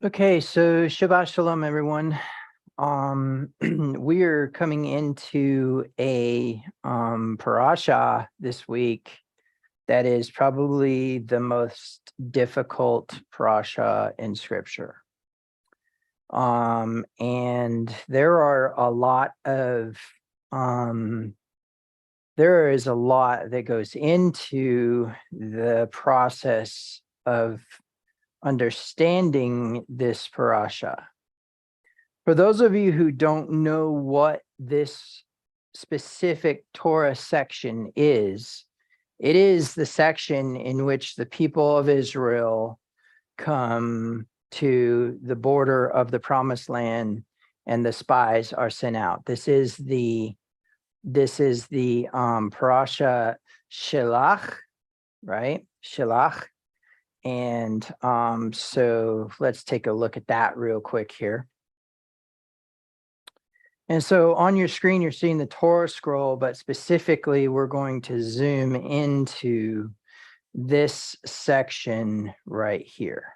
Okay, so Shabbat Shalom, everyone. We are coming into a parasha this week that is probably the most difficult parasha in Scripture. And there is a lot that goes into the process of understanding this parasha. For those of you who don't know what this specific Torah section is, it is the section in which the people of Israel come to the border of the promised land and the spies are sent out. This is the parasha Shelach, right? Shelach. And so let's take a look at that real quick here. And so on your screen, you're seeing the Torah scroll, but specifically, we're going to zoom into this section right here.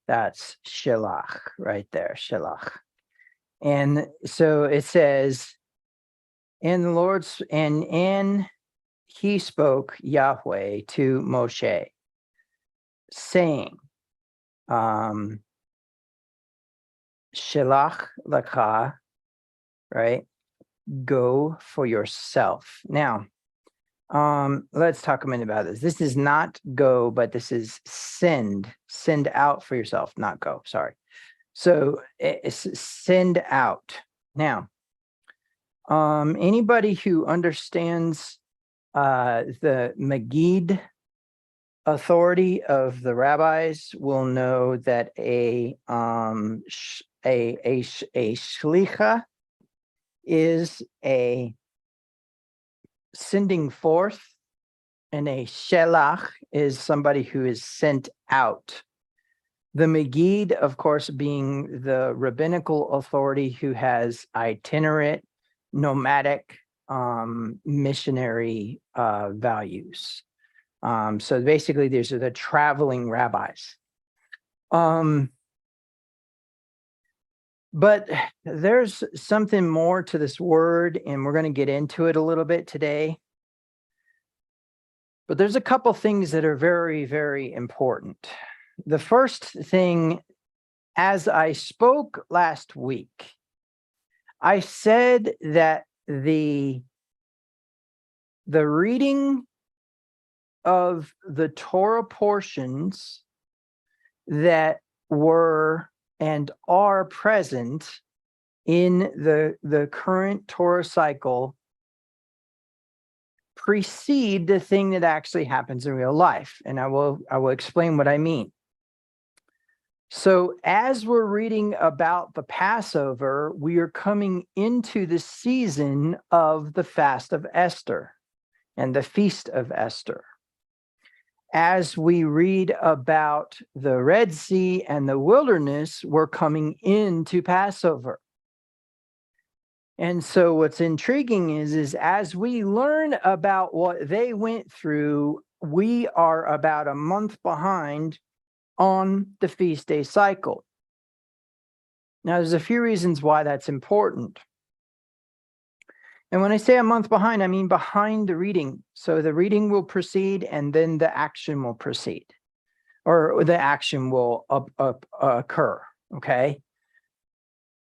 That's Shelach right there, Shelach. And so it says, and he spoke Yahweh to Moshe, saying, Shelach Lakha, right? Go for yourself. Now, let's talk a minute about this. This is not go, but this is send out for yourself, not go. Sorry. So it's send out. Now, anybody who understands the Magid authority of the rabbis will know that a shlicha is a sending forth, and a shelach is somebody who is sent out. The Megid, of course, being the rabbinical authority who has itinerant, nomadic, missionary values. So basically, these are the traveling rabbis. But there's something more to this word, and we're going to get into it a little bit today. But there's a couple things that are very, very important. The first thing, as I spoke last week, I said that the reading of the Torah portions that were and are present in the current Torah cycle precede the thing that actually happens in real life. And I will explain what I mean. So as we're reading about the Passover, we are coming into the season of the fast of Esther and the feast of Esther. As we read about the Red Sea and the wilderness, we're coming into Passover. And so what's intriguing is as we learn about what they went through, we are about a month behind on the feast day cycle. Now, there's a few reasons why that's important. And when I say a month behind, I mean behind the reading. So the reading will proceed and then the action will proceed, or the action will occur, okay?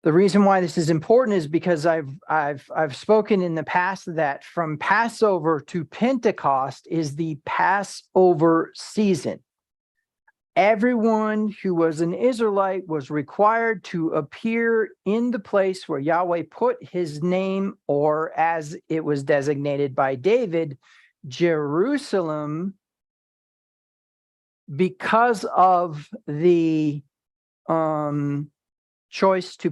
The reason why this is important is because I've spoken in the past that from Passover to Pentecost is the Passover season. Everyone who was an Israelite was required to appear in the place where Yahweh put his name, or as it was designated by David, Jerusalem, because of the choice to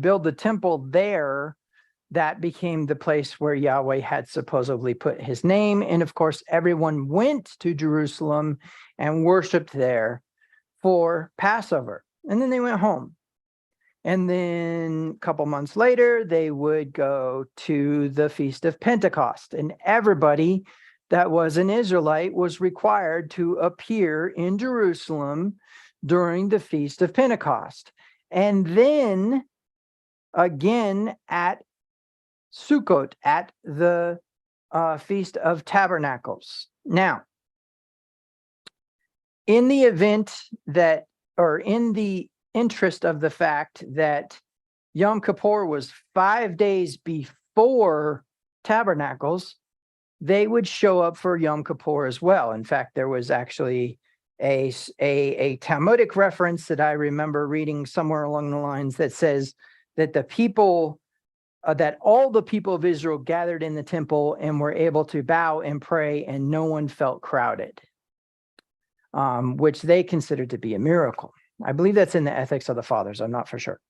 build the temple there. That became the place where Yahweh had supposedly put his name. And of course, everyone went to Jerusalem and worshiped there for Passover. And then they went home. And then a couple months later, they would go to the Feast of Pentecost. And everybody that was an Israelite was required to appear in Jerusalem during the Feast of Pentecost. And then again at Sukkot, at the Feast of Tabernacles. Now, in the event that, or in the interest of the fact that Yom Kippur was 5 days before Tabernacles, they would show up for Yom Kippur as well. In fact, there was actually a Talmudic reference that I remember reading somewhere along the lines that says that the people, that all the people of Israel gathered in the temple and were able to bow and pray, and no one felt crowded, which they considered to be a miracle. I believe that's in the Ethics of the Fathers. I'm not for sure.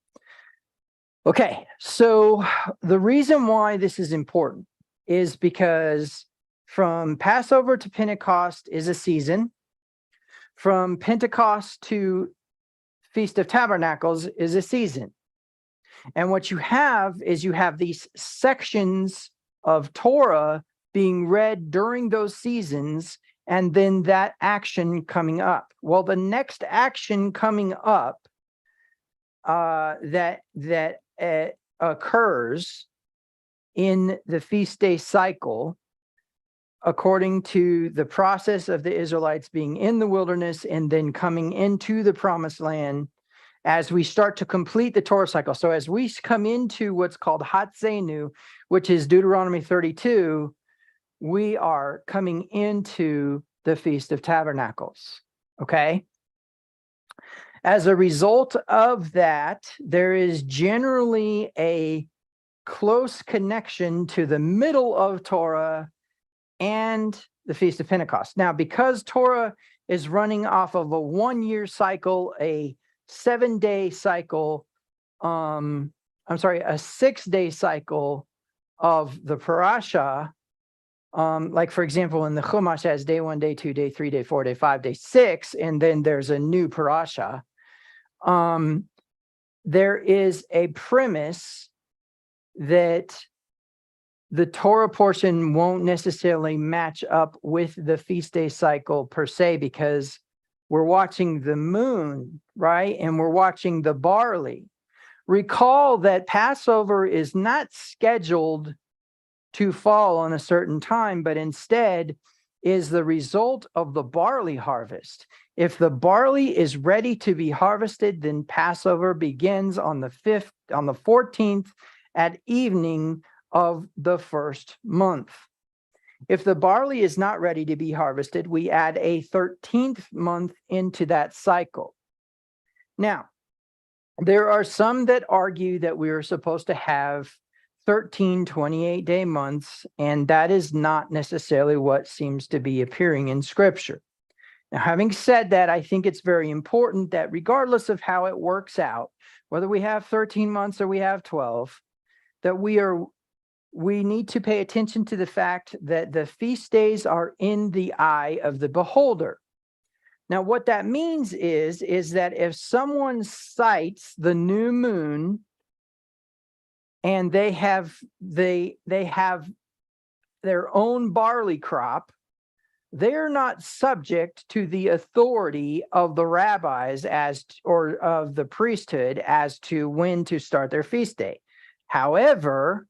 Okay, so the reason why this is important is because from Passover to Pentecost is a season. From Pentecost to Feast of Tabernacles is a season. And what you have is you have these sections of Torah being read during those seasons, and then that action coming up. Well, the next action coming up that occurs in the feast day cycle, according to the process of the Israelites being in the wilderness and then coming into the promised land, as we start to complete the Torah cycle. So as we come into what's called Hatzenu, which is Deuteronomy 32, we are coming into the Feast of Tabernacles, okay? As a result of that, there is generally a close connection to the middle of Torah and the Feast of Pentecost. Now, because Torah is running off of a 1-year cycle, a 7-day cycle, a 6-day cycle of the parasha, like for example, in the Chumash has day 1, day 2, day 3, day 4, day 5, day 6, and then there's a new parasha. There is a premise that the Torah portion won't necessarily match up with the feast day cycle per se, because we're watching the moon, right? And we're watching the barley. Recall that Passover is not scheduled to fall on a certain time, but instead is the result of the barley harvest. If the barley is ready to be harvested, then Passover begins on the 14th at evening of the first month. If the barley is not ready to be harvested, we add a 13th month into that cycle. Now, there are some that argue that we are supposed to have 13 28-day months, and that is not necessarily what seems to be appearing in Scripture. Now, having said that, I think it's very important that regardless of how it works out, whether we have 13 months or we have 12, that we need to pay attention to the fact that the feast days are in the eye of the beholder. Now, what that means is that if someone cites the new moon and they have their own barley crop, they're not subject to the authority of the rabbis or of the priesthood as to when to start their feast day. However,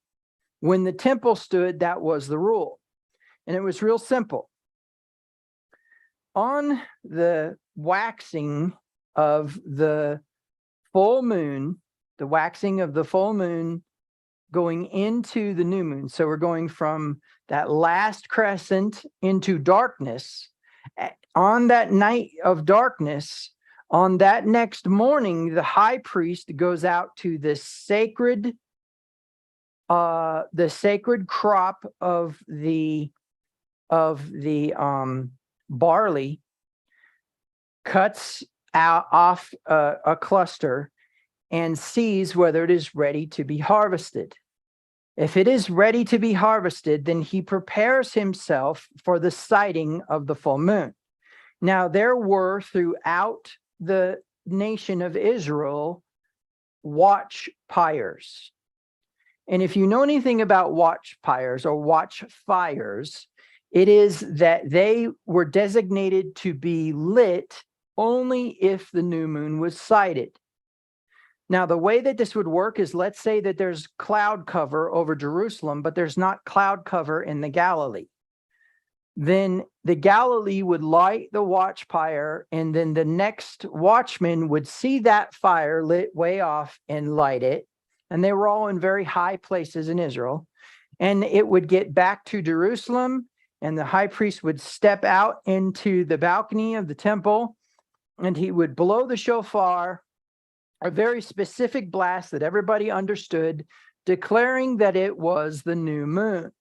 when the temple stood, that was the rule. And it was real simple. On the waxing of the full moon, the waxing of the full moon going into the new moon, so we're going from that last crescent into darkness, on that night of darkness, on that next morning, the high priest goes out to the sacred crop of the barley, cuts off a cluster and sees whether it is ready to be harvested. If it is ready to be harvested, then he prepares himself for the sighting of the full moon. Now, there were throughout the nation of Israel watch pyres. And if you know anything about watch pyres or watch fires, It is that they were designated to be lit only if the new moon was sighted. Now, the way that this would work is, let's say that there's cloud cover over Jerusalem, but there's not cloud cover in the Galilee. Then the Galilee would light the watch fire, and then the next watchman would see that fire lit way off and light it. And they were all in very high places in Israel. And it would get back to Jerusalem, and the high priest would step out into the balcony of the temple, and he would blow the shofar, a very specific blast that everybody understood, declaring that it was the new moon.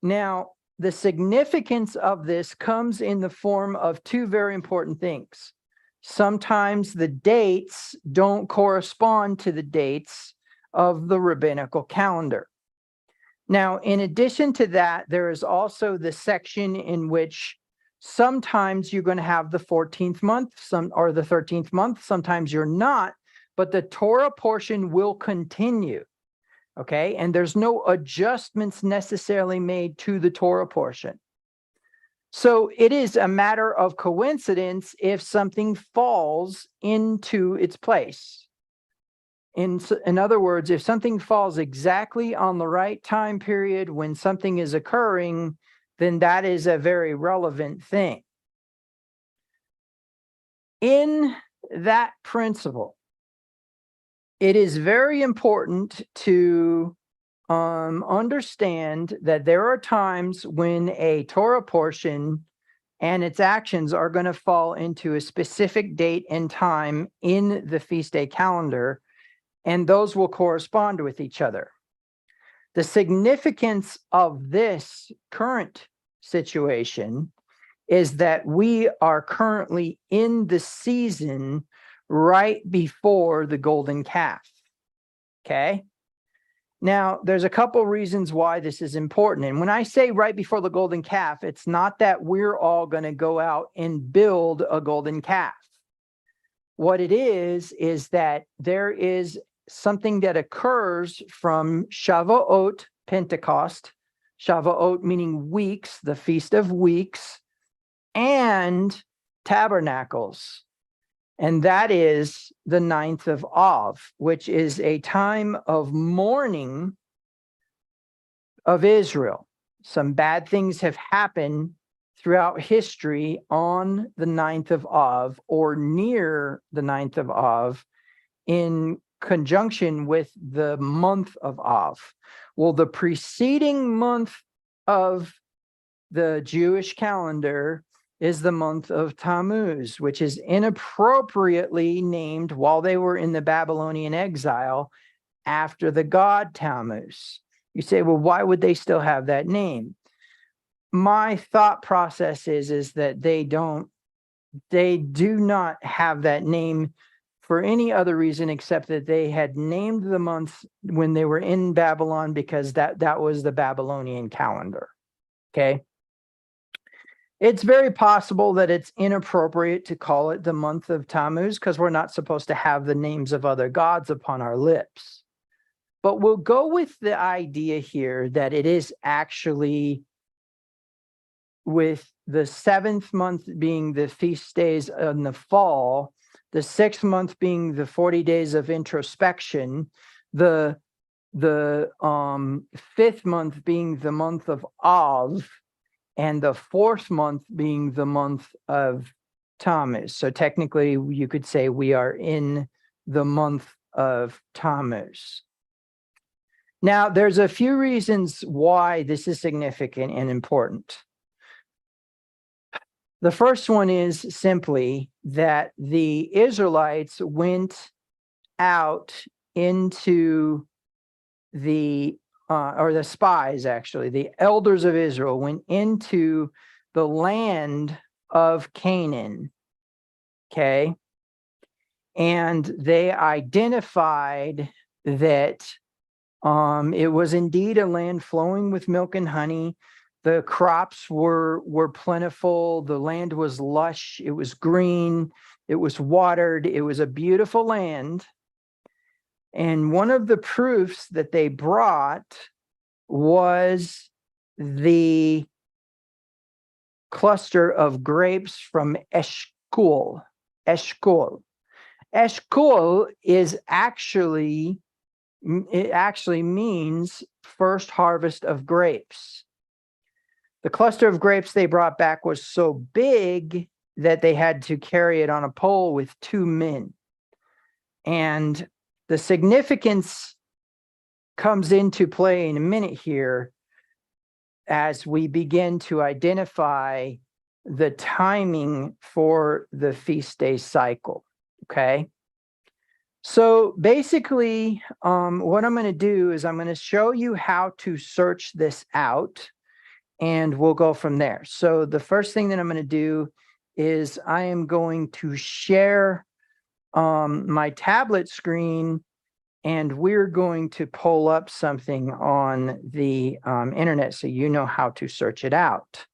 Now, the significance of this comes in the form of two very important things. Sometimes the dates don't correspond to the dates of the rabbinical calendar. Now, in addition to that, there is also the section in which sometimes you're going to have the 14th month, or the 13th month, sometimes you're not, but the Torah portion will continue. Okay, and there's no adjustments necessarily made to the Torah portion. So it is a matter of coincidence if something falls into its place. In other words, if something falls exactly on the right time period when something is occurring, then that is a very relevant thing. In that principle, it is very important to understand that there are times when a Torah portion and its actions are going to fall into a specific date and time in the feast day calendar, and those will correspond with each other. The significance of this current situation is that we are currently in the season right before the golden calf. Okay. Now, there's a couple reasons why this is important. And when I say right before the golden calf, it's not that we're all going to go out and build a golden calf. What it is that there is something that occurs from Shavuot, Pentecost, Shavuot meaning weeks, the Feast of Weeks, and Tabernacles. And that is the 9th of Av, which is a time of mourning of Israel. Some bad things have happened throughout history on the 9th of Av or near the 9th of Av in conjunction with the month of Av. Well, the preceding month of the Jewish calendar is the month of Tammuz, which is inappropriately named while they were in the Babylonian exile after the god Tammuz. You say, well, why would they still have that name? My thought process is that they do not have that name for any other reason except that they had named the month when they were in Babylon because that was the Babylonian calendar. Okay. It's very possible that it's inappropriate to call it the month of Tammuz because we're not supposed to have the names of other gods upon our lips. But we'll go with the idea here that it is actually, with the 7th month being the feast days in the fall, the 6th month being the 40 days of introspection, the 5th month being the month of Av, and the 4th month being the month of Tammuz. So technically, you could say we are in the month of Tammuz. Now, there's a few reasons why this is significant and important. The first one is simply that the Israelites went out into the spies, actually, the elders of Israel went into the land of Canaan, okay? And they identified that it was indeed a land flowing with milk and honey. The crops were plentiful. The land was lush. It was green. It was watered. It was a beautiful land. And one of the proofs that they brought was the cluster of grapes from Eshcol. Eshcol. Eshcol is actually, it actually means first harvest of grapes. The cluster of grapes they brought back was so big that they had to carry it on a pole with 2 men. And the significance comes into play in a minute here as we begin to identify the timing for the feast day cycle. Okay. So basically, what I'm going to do is I'm going to show you how to search this out, and we'll go from there. So the first thing that I'm going to do is I am going to share my tablet screen, and we're going to pull up something on the internet so you know how to search it out.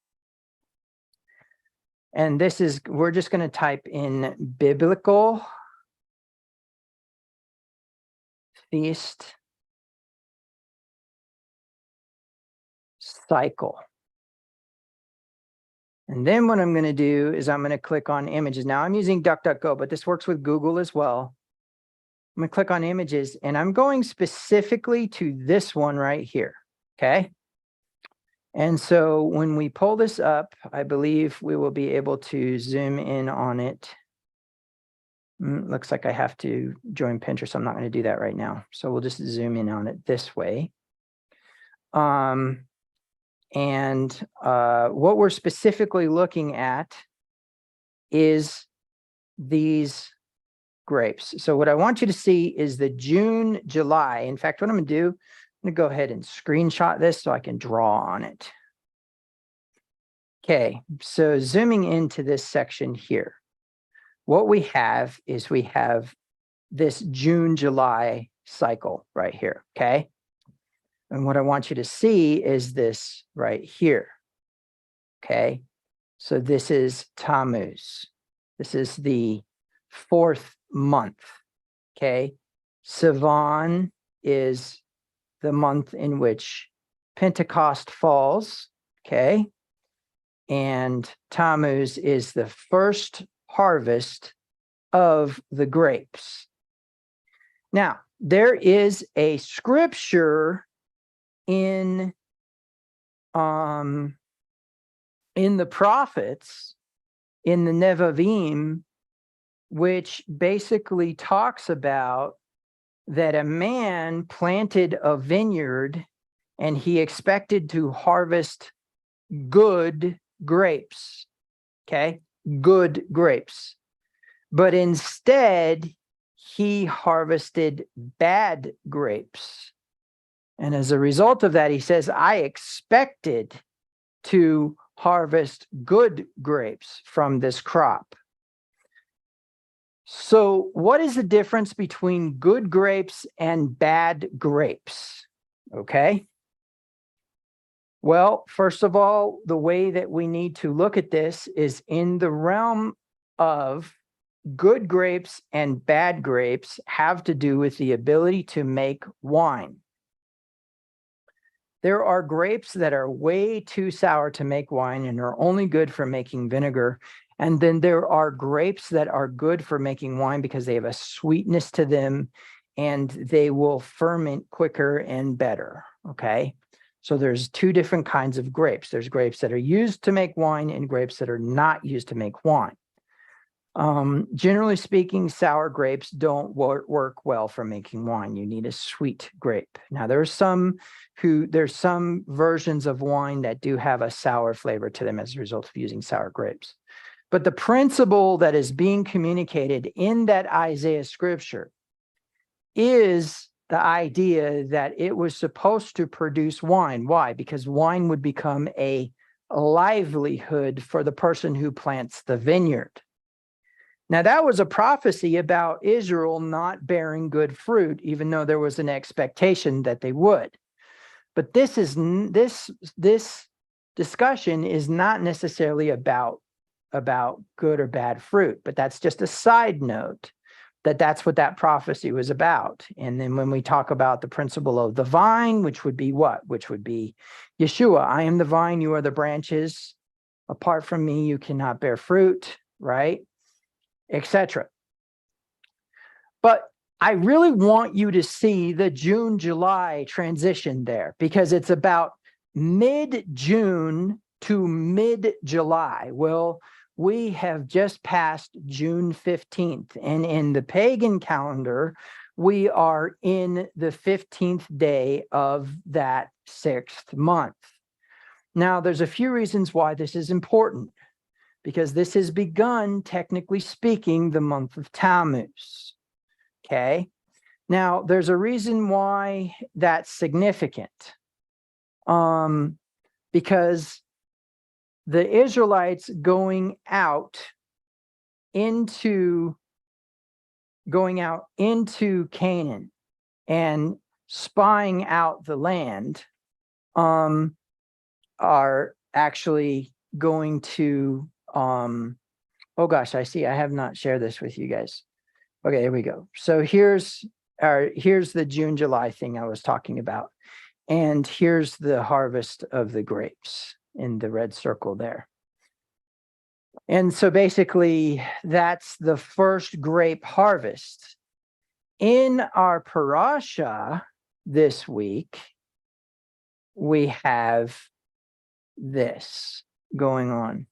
And this is, we're just going to type in biblical feast cycle. And then what I'm going to do is I'm going to click on images. Now I'm using DuckDuckGo, but this works with Google as well. I'm going to click on images, and I'm going specifically to this one right here. Okay. And so when we pull this up, I believe we will be able to zoom in on it. Looks like I have to join Pinterest. I'm not going to do that right now. So we'll just zoom in on it this way. What we're specifically looking at is these grapes. So what I want you to see is the June, July. In fact, what I'm going to do, I'm going to go ahead and screenshot this so I can draw on it. Okay, so zooming into this section here, what we have is we have this June, July cycle right here, okay? And what I want you to see is this right here, okay? So this is Tammuz. This is the 4th month, okay? Sivan is the month in which Pentecost falls, okay? And Tammuz is the first harvest of the grapes. Now, there is a scripture in the prophets, in the Nevi'im, which basically talks about that a man planted a vineyard and he expected to harvest good grapes, okay? Good grapes. But instead, he harvested bad grapes. And as a result of that, he says, I expected to harvest good grapes from this crop. So what is the difference between good grapes and bad grapes? Okay. Well, first of all, the way that we need to look at this is in the realm of good grapes and bad grapes have to do with the ability to make wine. There are grapes that are way too sour to make wine and are only good for making vinegar. And then there are grapes that are good for making wine because they have a sweetness to them and they will ferment quicker and better, okay? So there's 2 different kinds of grapes. There's grapes that are used to make wine and grapes that are not used to make wine. Generally speaking, sour grapes don't work well for making wine. You need a sweet grape. Now, there's some versions of wine that do have a sour flavor to them as a result of using sour grapes. But the principle that is being communicated in that Isaiah scripture is the idea that it was supposed to produce wine. Why? Because wine would become a livelihood for the person who plants the vineyard. Now, that was a prophecy about Israel not bearing good fruit, even though there was an expectation that they would. But this discussion is not necessarily about good or bad fruit, but that's just a side note that's what that prophecy was about. And then when we talk about the principle of the vine, which would be what? Which would be Yeshua. I am the vine, you are the branches. Apart from me, you cannot bear fruit, right? Etc. But I really want you to see the June-July transition there, because it's about mid-June to mid-July. Well, we have just passed June 15th, and in the pagan calendar, we are in the 15th day of that 6th month. Now, there's a few reasons why this is important, because this has begun, technically speaking, the month of Tammuz. Okay. Now, there's a reason why that's significant. Because the Israelites going out into Canaan and spying out the land are actually going to oh gosh, I see I have not shared this with you guys. Okay, here we go. So here's the June-July thing I was talking about. And here's the harvest of the grapes in the red circle there. And so basically, that's the first grape harvest. In our parasha this week, we have this going on.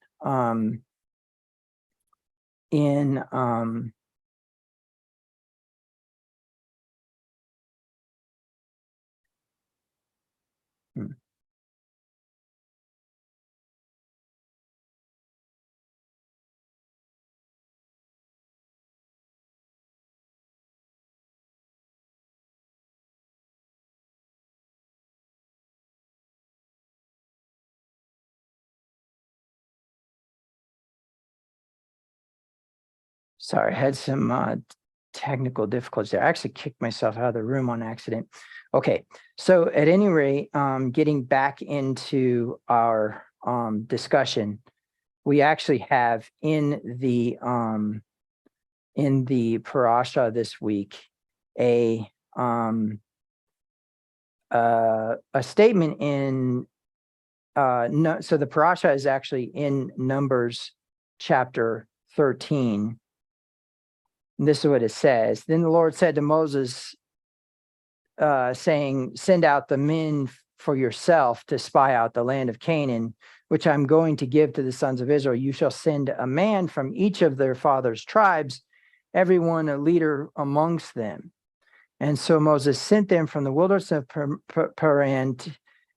Sorry, I had some technical difficulties there. I actually kicked myself out of the room on accident. Okay, so at any rate, getting back into our discussion, we actually have in the parasha this week a statement in no, so the parasha is actually in Numbers chapter 13. And this is what it says. Then the Lord said to Moses, saying, send out the men for yourself to spy out the land of Canaan, which I'm going to give to the sons of Israel. You shall send a man from each of their fathers' tribes, everyone a leader amongst them. And so Moses sent them from the wilderness of Paran,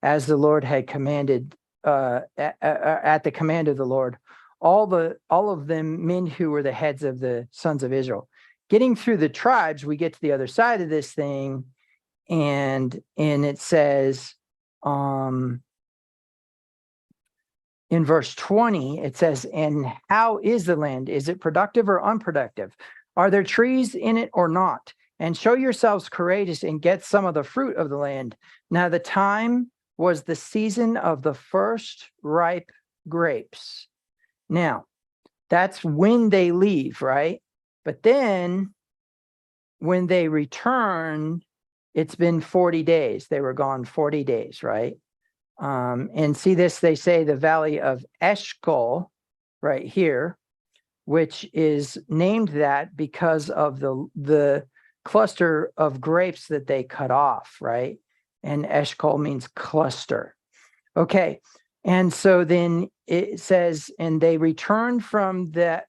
as the Lord had commanded, at the command of the Lord, all of them men who were the heads of the sons of Israel. Getting through the tribes, we get to the other side of this thing, and it says, in verse 20, it says, and how is the land? Is it productive or unproductive? Are there trees in it or not? And show yourselves courageous and get some of the fruit of the land. Now the time was the season of the first ripe grapes. Now, that's when they leave, right? But then when they return, it's been 40 days. They were gone 40 days, right? And see this, they say the valley of Eshcol right here, which is named that because of the cluster of grapes that they cut off, right? And Eshcol means cluster. Okay. And so then it says, and they returned from the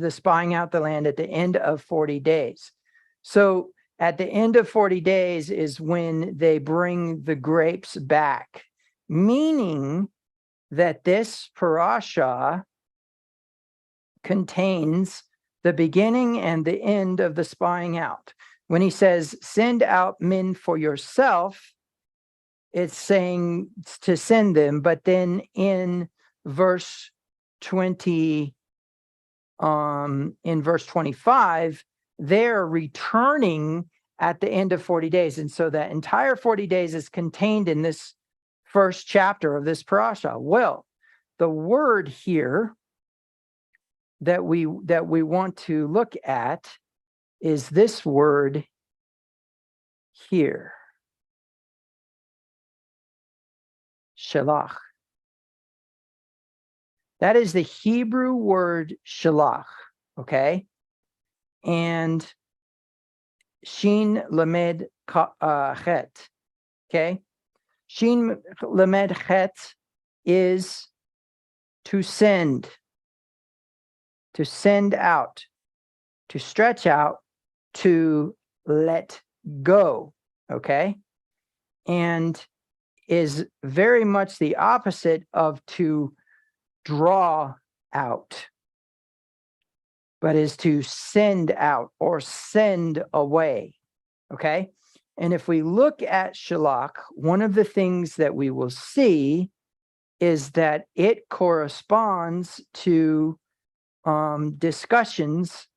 spying out the land at the end of 40 days. So at the end of 40 days is when they bring the grapes back, meaning that this parasha contains the beginning and the end of the spying out. When he says, send out men for yourself, it's saying to send them, but then in verse 20, in verse 25, they're returning at the end of 40 days. And so that entire 40 days is contained in this first chapter of this parasha. Well, the word here that we want to look at is this word here. Shalach. That is the Hebrew word shalach, okay? And shin lamed chet, okay? Shin lamed chet is to send out, to stretch out, to let go, okay? And is very much the opposite of to draw out, but is to send out or send away, okay? And if we look at shalach, one of the things that we will see is that it corresponds to discussions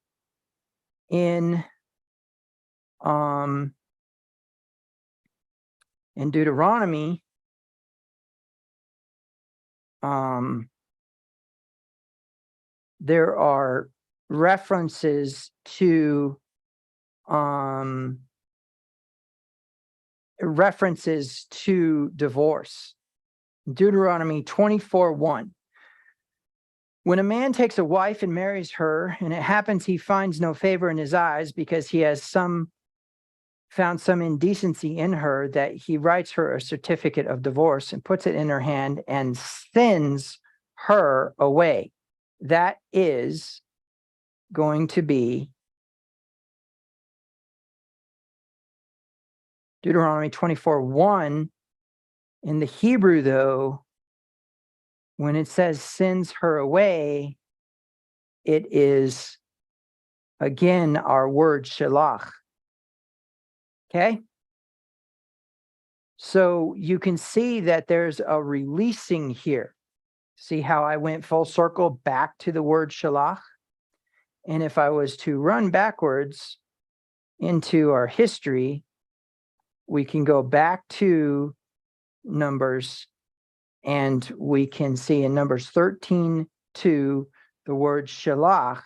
in Deuteronomy, there are references to divorce. Deuteronomy 24:1. When a man takes a wife and marries her, and it happens he finds no favor in his eyes because he has found some indecency in her, that he writes her a certificate of divorce and puts it in her hand and sends her away. That is going to be Deuteronomy 24:1. In the Hebrew, though, when it says sends her away, it is, again, our word shalach. Okay? So you can see that there's a releasing here. See how I went full circle back to the word shalach? And if I was to run backwards into our history, we can go back to Numbers, and we can see in Numbers 13:2, the word shalach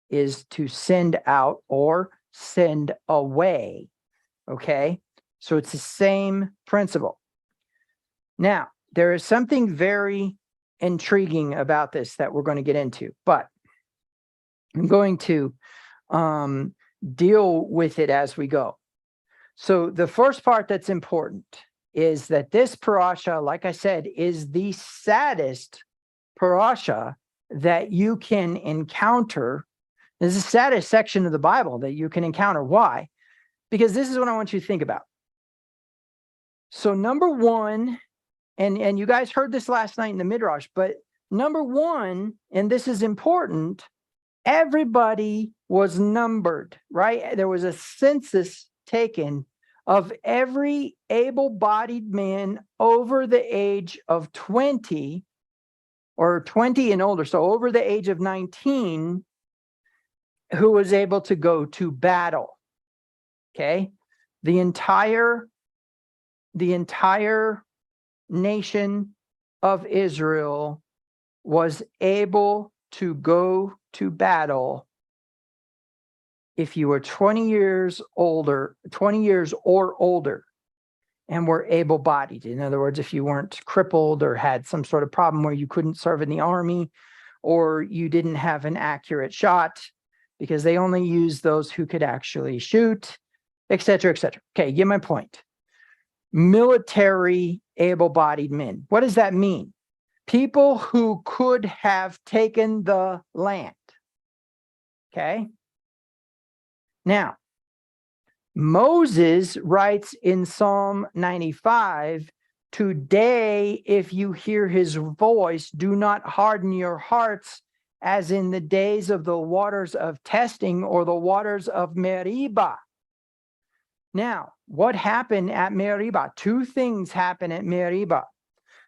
is to send out or send away. Okay? So it's the same principle. Now, there is something very intriguing about this that we're going to get into, but I'm going to deal with it as we go. So the first part that's important is that this parasha, like I said, is the saddest parasha that you can encounter. This is the saddest section of the Bible that you can encounter. Why? Because this is what I want you to think about. So number one, and you guys heard this last night in the Midrash, but number one, and this is important, everybody was numbered, right? There was a census taken of every able-bodied man over the age of 20 or 20 and older, so over the age of 19, who was able to go to battle. Okay? The entire nation of Israel was able to go to battle if you were 20 years or older and were able-bodied. In other words, if you weren't crippled or had some sort of problem where you couldn't serve in the army, or you didn't have an accurate shot, because they only used those who could actually shoot, et cetera, et cetera. Okay, get my point. Military able-bodied men. What does that mean? People who could have taken the land. Okay? Now, Moses writes in Psalm 95, "Today, if you hear his voice, do not harden your hearts as in the days of the waters of testing or the waters of Meribah." Now, what happened at Meribah? Two things happened at Meribah.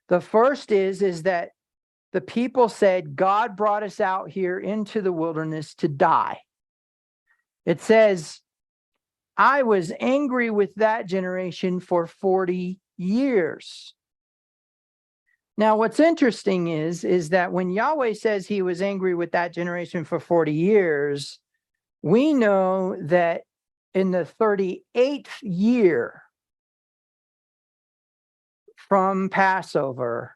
The first is that the people said, God brought us out here into the wilderness to die. It says, I was angry with that generation for 40 years. Now, what's interesting is that when Yahweh says he was angry with that generation for 40 years, we know that in the 38th year from Passover,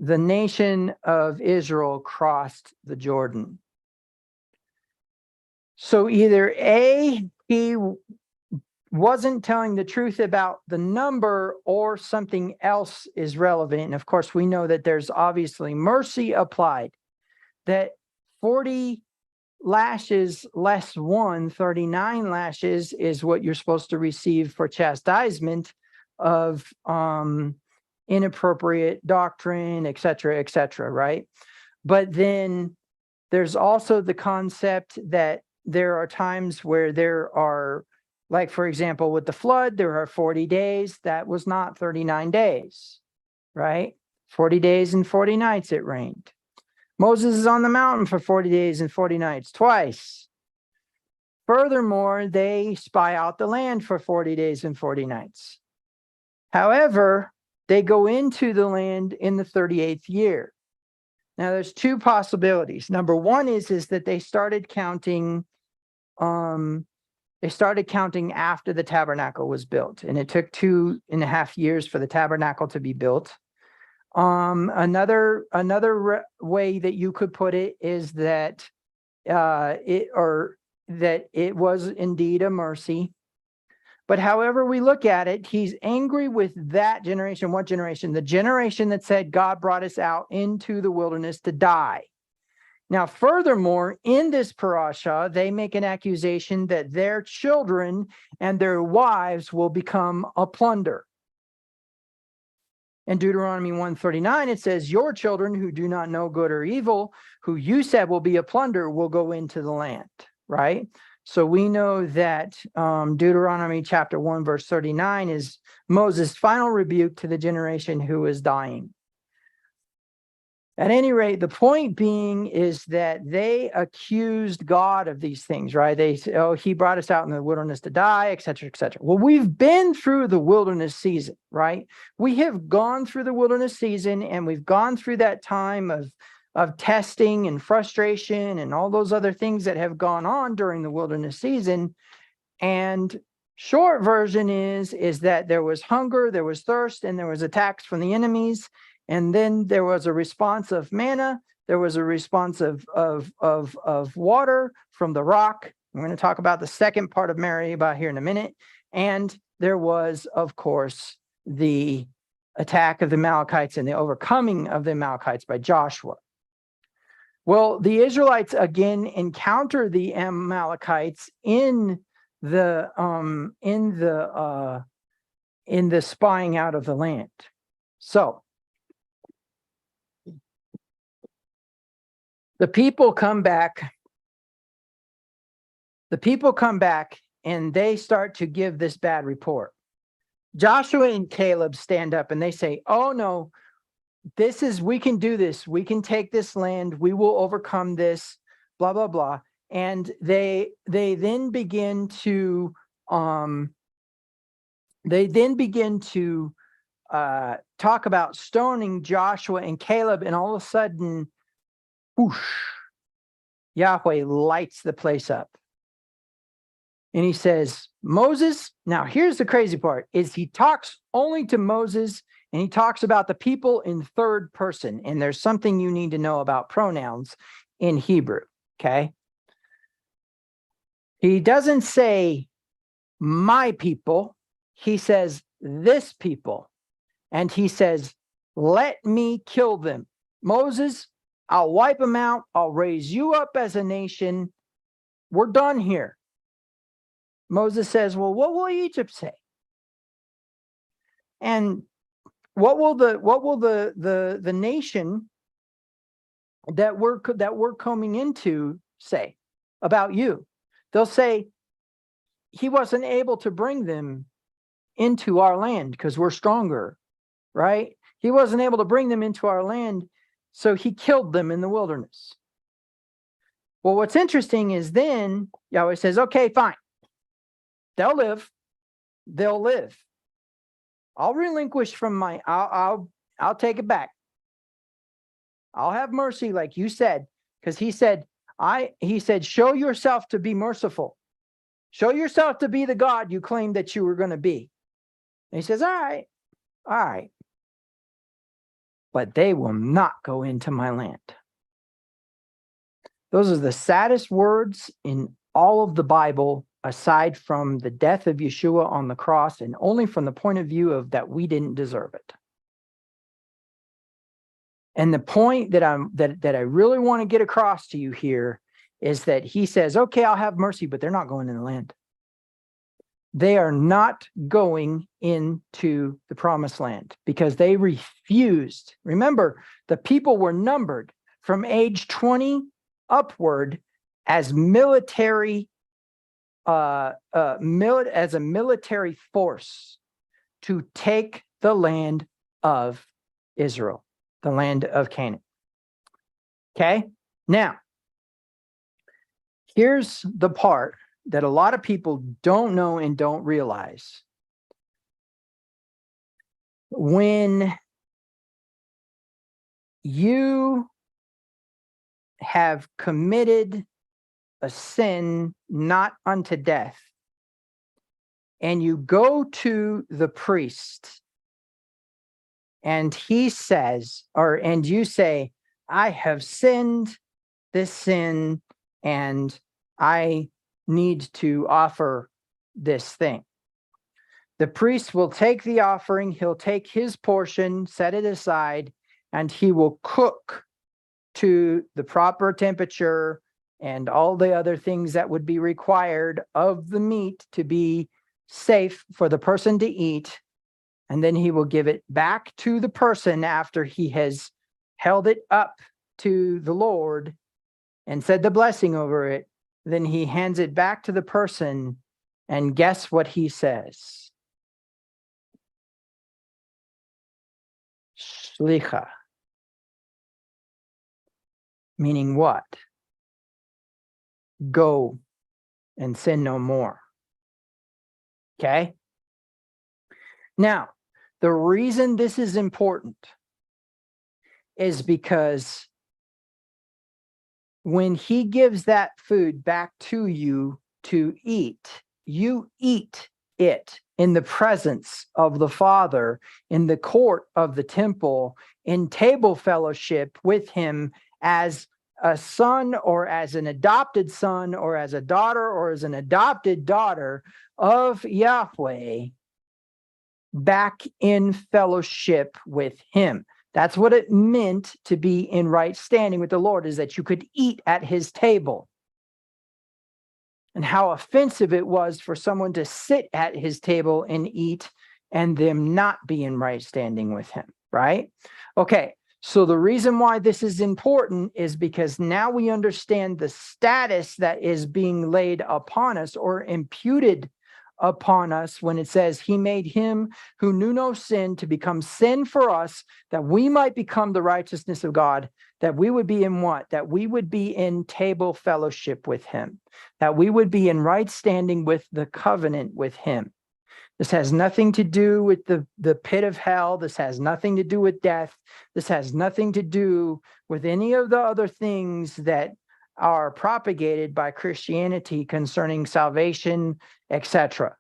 the nation of Israel crossed the Jordan. So either A, he wasn't telling the truth about the number, or something else is relevant. And of course, we know that there's obviously mercy applied, that 40 lashes less 39 lashes is what you're supposed to receive for chastisement of inappropriate doctrine, etc., right? But then there's also the concept that there are times where there are, like, for example, with the flood, there are 40 days. That was not 39 days, right? 40 days and 40 nights it rained. Moses is on the mountain for 40 days and 40 nights, twice. Furthermore, they spy out the land for 40 days and 40 nights. However, they go into the land in the 38th year. Now, there's two possibilities. Number one is that they started counting after the tabernacle was built, and it took 2.5 years for the tabernacle to be built. Another way that you could put it is that it was indeed a mercy. But however we look at it, he's angry with that generation. What generation? The generation that said God brought us out into the wilderness to die. Now, furthermore, in this parasha, they make an accusation that their children and their wives will become a plunder. In Deuteronomy 1:39, it says, your children who do not know good or evil, who you said will be a plunder, will go into the land, right? So we know that Deuteronomy chapter 1, verse 39 is Moses' final rebuke to the generation who is dying. At any rate, the point being is that they accused God of these things, right? They say, oh, he brought us out in the wilderness to die, etc., etc. Well, we've been through the wilderness season, right? We have gone through the wilderness season, and we've gone through that time of testing and frustration and all those other things that have gone on during the wilderness season. And short version is that there was hunger, there was thirst, and there was attacks from the enemies. And then there was a response of manna. There was a response of water from the rock. We're going to talk about the second part of Meribah here in a minute. And there was, of course, the attack of the Amalekites and the overcoming of the Amalekites by Joshua. Well, the Israelites again encounter the Amalekites in the spying out of the land. So the people come back and they start to give this bad report. Joshua and Caleb stand up and they say, oh no, we can do this. We can take this land. We will overcome this, blah, blah, blah. And they then begin to talk about stoning Joshua and Caleb, and all of a sudden, whoosh, Yahweh lights the place up. And he says, Moses, now here's the crazy part, is he talks only to Moses, and he talks about the people in third person. And there's something you need to know about pronouns in Hebrew, okay? He doesn't say my people, he says this people. And he says, let me kill them. Moses, I'll wipe them out. I'll raise you up as a nation. We're done here. Moses says, well, what will Egypt say? And what will the nation that we're coming into say about you? They'll say, he wasn't able to bring them into our land because we're stronger, right? He wasn't able to bring them into our land, so he killed them in the wilderness. Well, what's interesting is then Yahweh says, okay, fine. They'll live. I'll relinquish from my, I'll take it back. I'll have mercy like you said, because he said, show yourself to be merciful. Show yourself to be the God you claimed that you were going to be. And he says, all right. but they will not go into my land. Those are the saddest words in all of the Bible, aside from the death of Yeshua on the cross, and only from the point of view of that we didn't deserve it. And the point that I really want to get across to you here is that he says, okay, I'll have mercy, but they're not going in the land. They are not going into the promised land because they refused. Remember, the people were numbered from age 20 upward as military, as a military force to take the land of Israel, the land of Canaan. Okay? Now, here's the part that a lot of people don't know and don't realize. When you have committed a sin not unto death, and you go to the priest, and he says, and you say, I have sinned this sin, and I need to offer this thing. The priest will take the offering, he'll take his portion, set it aside, and he will cook to the proper temperature and all the other things that would be required of the meat to be safe for the person to eat. And then he will give it back to the person after he has held it up to the Lord and said the blessing over it. Then he hands it back to the person, and guess what he says? Shlicha. Meaning what? Go and sin no more. Okay? Now, the reason this is important is because when he gives that food back to you to eat, you eat it in the presence of the Father, in the court of the temple, in table fellowship with him as a son or as an adopted son or as a daughter or as an adopted daughter of Yahweh, back in fellowship with him. That's what it meant to be in right standing with the Lord, is that you could eat at his table. And how offensive it was for someone to sit at his table and eat and them not be in right standing with him, right? Okay, so the reason why this is important is because now we understand the status that is being laid upon us or imputed upon us when it says he made him who knew no sin to become sin for us, that we might become the righteousness of God, that we would be in what? That we would be in table fellowship with him, that we would be in right standing with the covenant with him. This has nothing to do with the pit of hell. This has nothing to do with death. This has nothing to do with any of the other things that are propagated by Christianity concerning salvation, etc.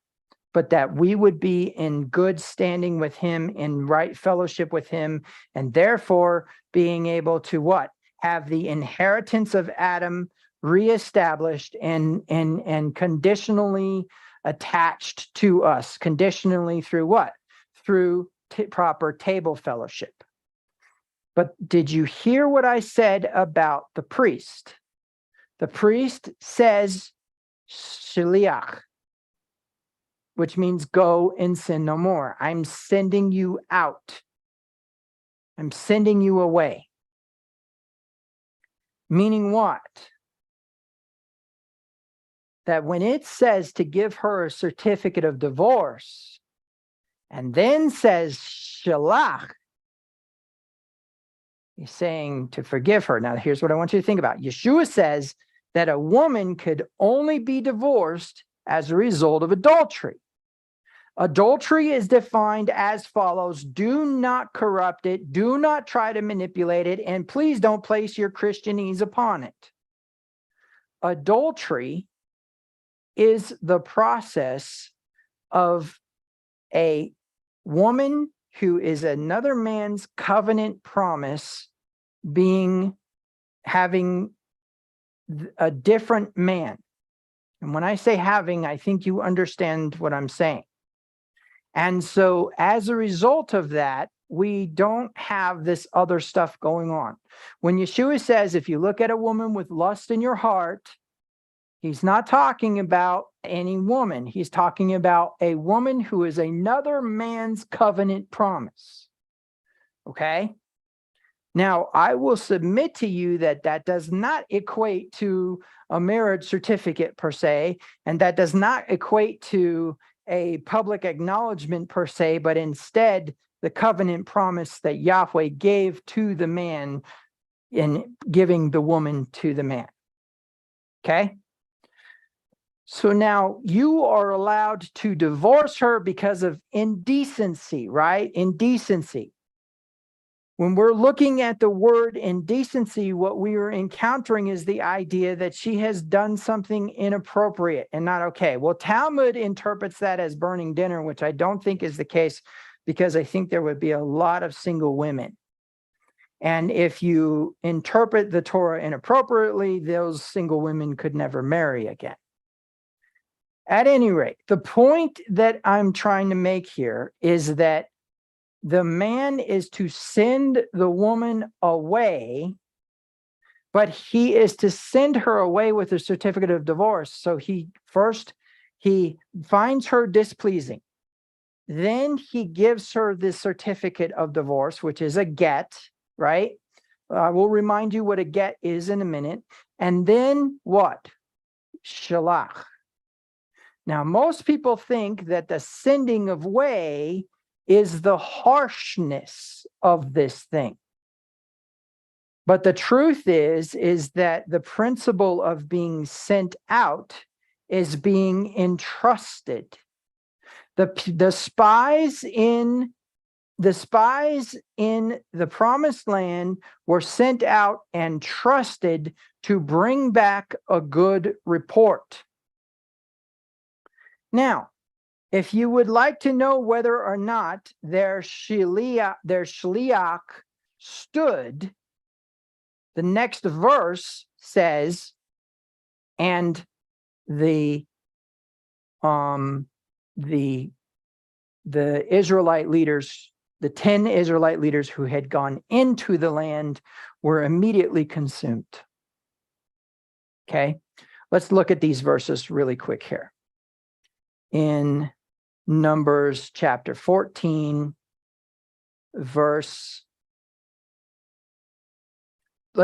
But that we would be in good standing with him, in right fellowship with him, and therefore being able to what? Have the inheritance of Adam reestablished and conditionally attached to us. Conditionally through what? Through proper table fellowship. But did you hear what I said about the priest? The priest says shliach, which means go and sin no more. I'm sending you out. I'm sending you away. Meaning what? That when it says to give her a certificate of divorce, and then says shalach, he's saying to forgive her. Now, here's what I want you to think about. Yeshua says that a woman could only be divorced as a result of adultery. Adultery is defined as follows: do not corrupt it, do not try to manipulate it, and please don't place your Christianese upon it. Adultery is the process of a woman who is another man's covenant promise having a different man. And when I say having, I think you understand what I'm saying. And so as a result of that, we don't have this other stuff going on. When Yeshua says, if you look at a woman with lust in your heart, he's not talking about any woman. He's talking about a woman who is another man's covenant promise. Okay? Now, I will submit to you that that does not equate to a marriage certificate per se, and that does not equate to a public acknowledgement per se, but instead the covenant promise that Yahweh gave to the man in giving the woman to the man. Okay? So now you are allowed to divorce her because of indecency, right? Indecency. When we're looking at the word indecency, what we are encountering is the idea that she has done something inappropriate and not okay. Well, Talmud interprets that as burning dinner, which I don't think is the case, because I think there would be a lot of single women. And if you interpret the Torah inappropriately, those single women could never marry again. At any rate, the point that I'm trying to make here is that the man is to send the woman away, but he is to send her away with a certificate of divorce. So he finds her displeasing. Then he gives her the certificate of divorce, which is a get, right? I will remind you what a get is in a minute. And then what? Shalach. Now, most people think that the sending away is the harshness of this thing. But the truth is that the principle of being sent out is being entrusted. The spies in the promised land were sent out and trusted to bring back a good report. Now, if you would like to know whether or not their shliach stood, the next verse says, and the Israelite leaders, the 10 Israelite leaders who had gone into the land were immediately consumed. Okay, let's look at these verses really quick here. In Numbers chapter 14, let's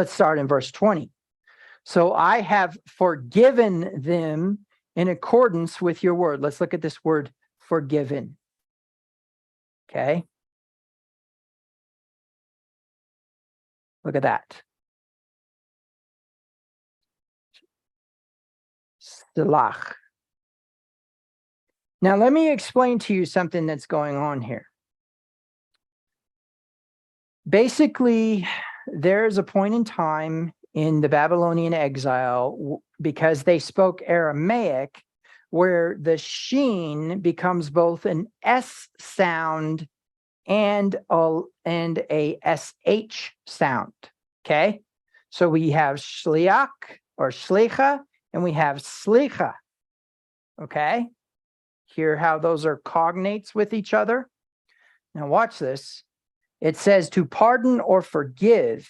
start in verse 20. So I have forgiven them in accordance with your word. Let's look at this word forgiven. Okay. Look at that. Shalach. Now, let me explain to you something that's going on here. Basically, there's a point in time in the Babylonian exile, because they spoke Aramaic, where the sheen becomes both an S sound and a SH sound. Okay? So we have shliach or shlicha, and we have slicha. Okay? Hear how those are cognates with each other? Now watch this. It says to pardon or forgive.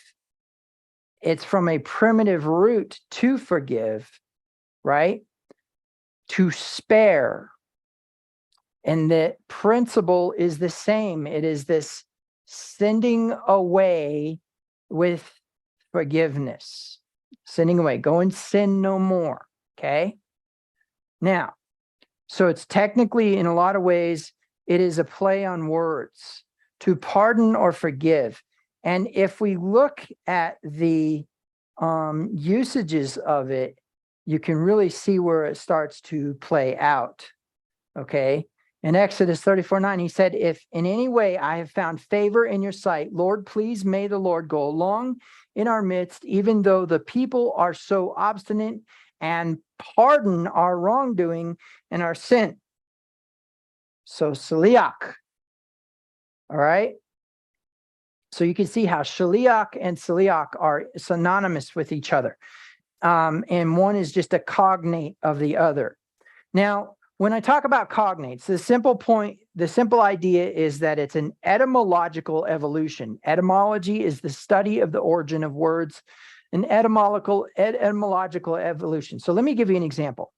It's from a primitive root, to forgive, right? To spare. And the principle is the same. It is this sending away with forgiveness. Sending away. Go and sin no more. Okay? Now, so it's technically, in a lot of ways, it is a play on words. To pardon or forgive. And if we look at the usages of it, you can really see where it starts to play out. Okay? In Exodus 34:9, he said, if in any way I have found favor in your sight, Lord, please may the Lord go along in our midst, even though the people are so obstinate, and pardon our wrongdoing and our sin. So, Saliach. All right. So you can see how shaliach and saliach are synonymous with each other. And one is just a cognate of the other. Now, when I talk about cognates, the simple idea is that it's an etymological evolution. Etymology is the study of the origin of words, an etymological evolution. So let me give you an example.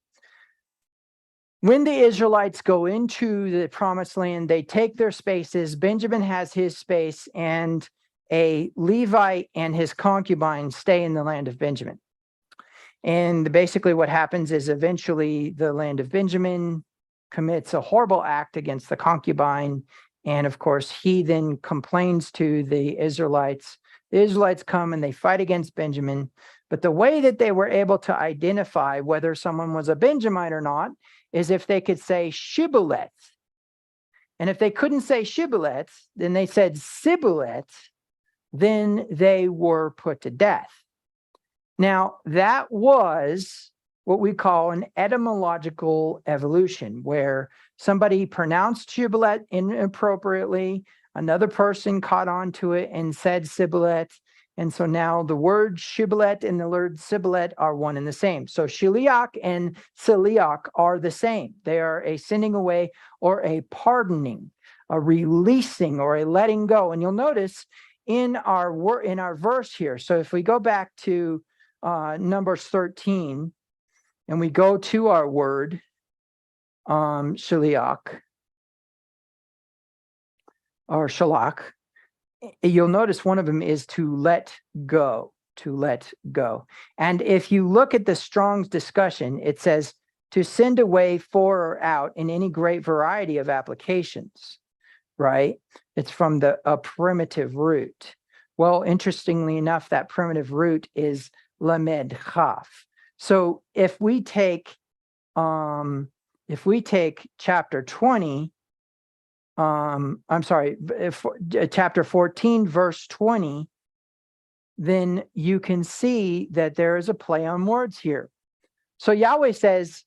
When the Israelites go into the promised land, they take their spaces. Benjamin has his space, and a Levite and his concubine stay in the land of Benjamin. And basically what happens is eventually the land of Benjamin commits a horrible act against the concubine. And of course, he then complains to the Israelites. The Israelites come and they fight against Benjamin. But the way that they were able to identify whether someone was a Benjamite or not is if they could say Shibboleth. And if they couldn't say Shibboleth, then they said Sibboleth, then they were put to death. Now, that was what we call an etymological evolution, where somebody pronounced Shibboleth inappropriately, another person caught on to it and said Sibboleth, and so now the word Shibboleth and the word Sibboleth are one and the same. So shaliach and saliach are the same. They are a sending away or a pardoning, a releasing or a letting go. And you'll notice in our verse here, so if we go back to Numbers 13, and we go to our word, shaliach, or shalach, you'll notice one of them is to let go, to let go. And if you look at the Strong's discussion, it says to send away, for, or out in any great variety of applications, right? It's from a primitive root. Well, interestingly enough, that primitive root is lamed chaf. So if we take chapter 20, chapter 14, verse 20, then you can see that there is a play on words here. So Yahweh says,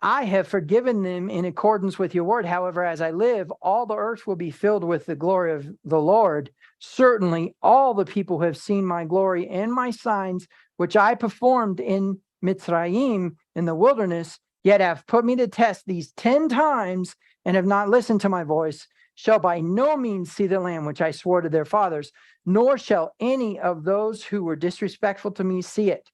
I have forgiven them in accordance with your word. However, as I live, all the earth will be filled with the glory of the Lord. Certainly, all the people who have seen my glory and my signs, which I performed in Mitzrayim, in the wilderness, yet have put me to test these 10 times and have not listened to my voice, shall by no means see the land which I swore to their fathers, nor shall any of those who were disrespectful to me see it.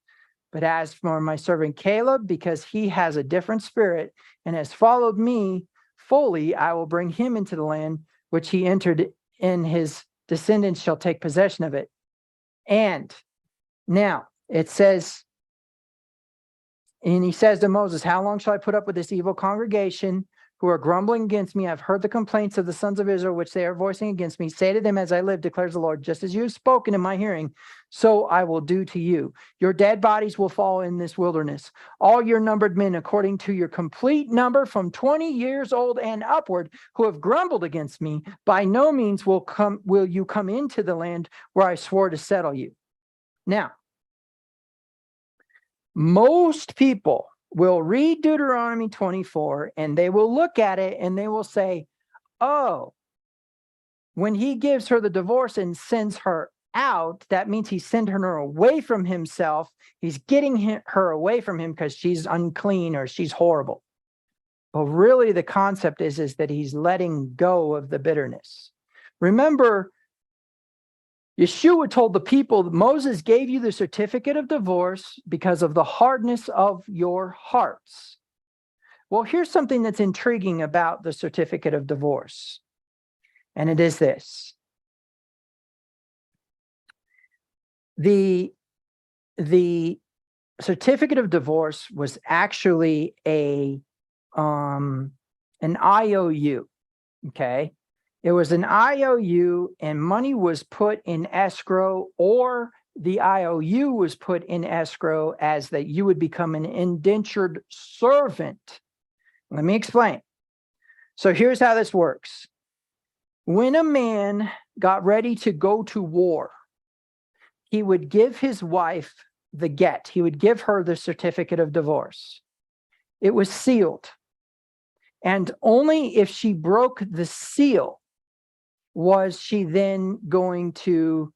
But as for my servant Caleb, because he has a different spirit and has followed me fully, I will bring him into the land which he entered, and his descendants shall take possession of it. And now it says, and he says to Moses, how long shall I put up with this evil congregation who are grumbling against me? I've heard the complaints of the sons of Israel, which they are voicing against me. Say to them, as I live, declares the Lord, just as you have spoken in my hearing, so I will do to you. Your dead bodies will fall in this wilderness. All your numbered men, according to your complete number, from 20 years old and upward, who have grumbled against me, by no means will you come into the land where I swore to settle you. Now, most people will read Deuteronomy 24 and they will look at it and they will say, oh, when he gives her the divorce and sends her out, that means he sent her away from himself. He's getting her away from him because she's unclean or she's horrible. But really the concept is that he's letting go of the bitterness. Remember, Yeshua told the people, Moses gave you the certificate of divorce because of the hardness of your hearts. Well, here's something that's intriguing about the certificate of divorce. And it is this. The certificate of divorce was actually an IOU, okay? It was an IOU and money was put in escrow, or the IOU was put in escrow as that you would become an indentured servant. Let me explain. So here's how this works. When a man got ready to go to war, he would give his wife the get. He would give her the certificate of divorce. It was sealed. And only if she broke the seal was she then going to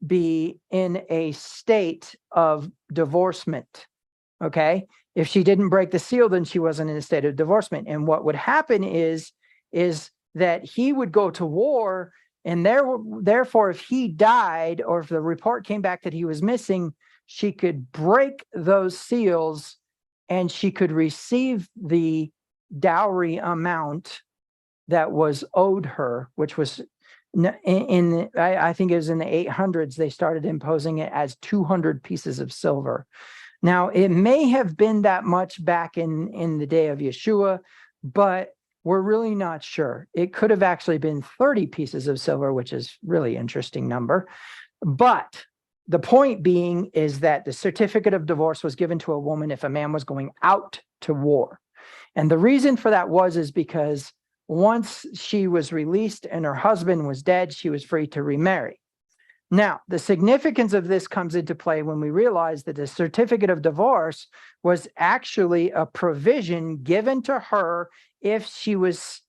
be in a state of divorcement? Okay. If she didn't break the seal, then she wasn't in a state of divorcement. And what would happen is that he would go to war, and therefore, if he died, or if the report came back that he was missing, she could break those seals and she could receive the dowry amount that was owed her, which was I think it was in the 800s, they started imposing it as 200 pieces of silver. Now, it may have been that much back in the day of Yeshua, but we're really not sure. It could have actually been 30 pieces of silver, which is really interesting number. But the point being is that the certificate of divorce was given to a woman if a man was going out to war. And the reason for that is because once she was released and her husband was dead, she was free to remarry. Now, the significance of this comes into play when we realize that the certificate of divorce was actually a provision given to her if she was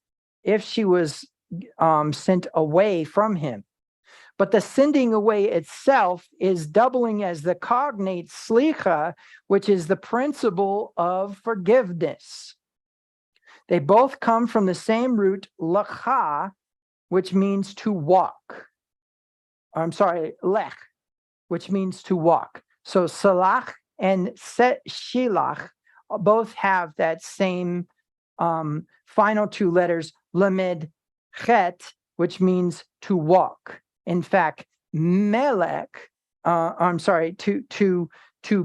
sent away from him. But the sending away itself is doubling as the cognate slicha, which is the principle of forgiveness. They both come from the same root, lacha, which means to walk. I'm sorry, lech, which means to walk. So salach and shilach both have that same final two letters, lamed chet, which means to walk. In fact, melech, to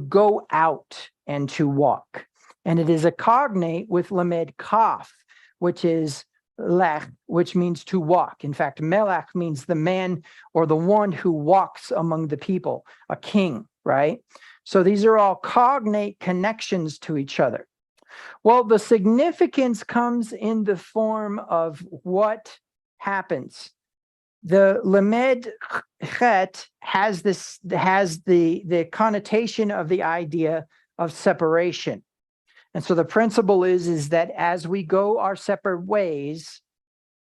go out and to walk. And it is a cognate with lamed kaf, which is lech, which means to walk. In fact, melech means the man or the one who walks among the people, a king, right? So these are all cognate connections to each other. Well, the significance comes in the form of what happens. The lamed chet has the connotation of the idea of separation. And so the principle is that as we go our separate ways,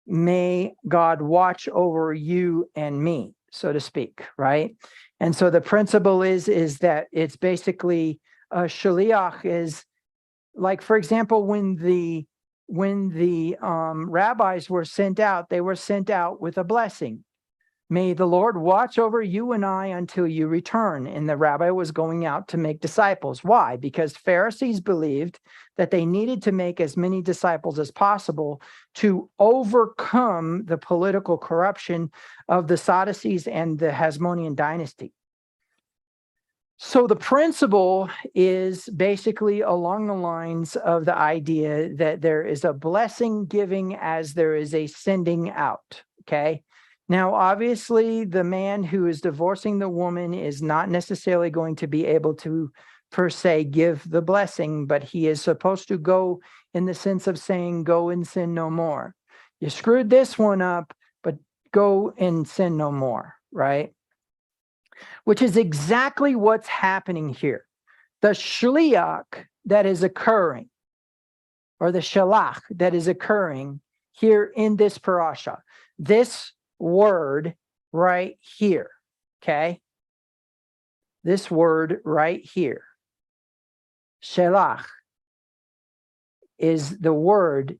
may God watch over you and me, so to speak, right? And so the principle is that it's basically a shaliach is like, for example, when the rabbis were sent out, they were sent out with a blessing. May the Lord watch over you and I until you return. And the rabbi was going out to make disciples. Why? Because Pharisees believed that they needed to make as many disciples as possible to overcome the political corruption of the Sadducees and the Hasmonean dynasty. So the principle is basically along the lines of the idea that there is a blessing giving as there is a sending out, okay? Now, obviously, the man who is divorcing the woman is not necessarily going to be able to, per se, give the blessing, but he is supposed to go in the sense of saying, go and sin no more. You screwed this one up, but go and sin no more, right? Which is exactly what's happening here. The shliach that is occurring, or the shalach that is occurring here in this parasha, this word right here, okay? This word right here, shalach, is the word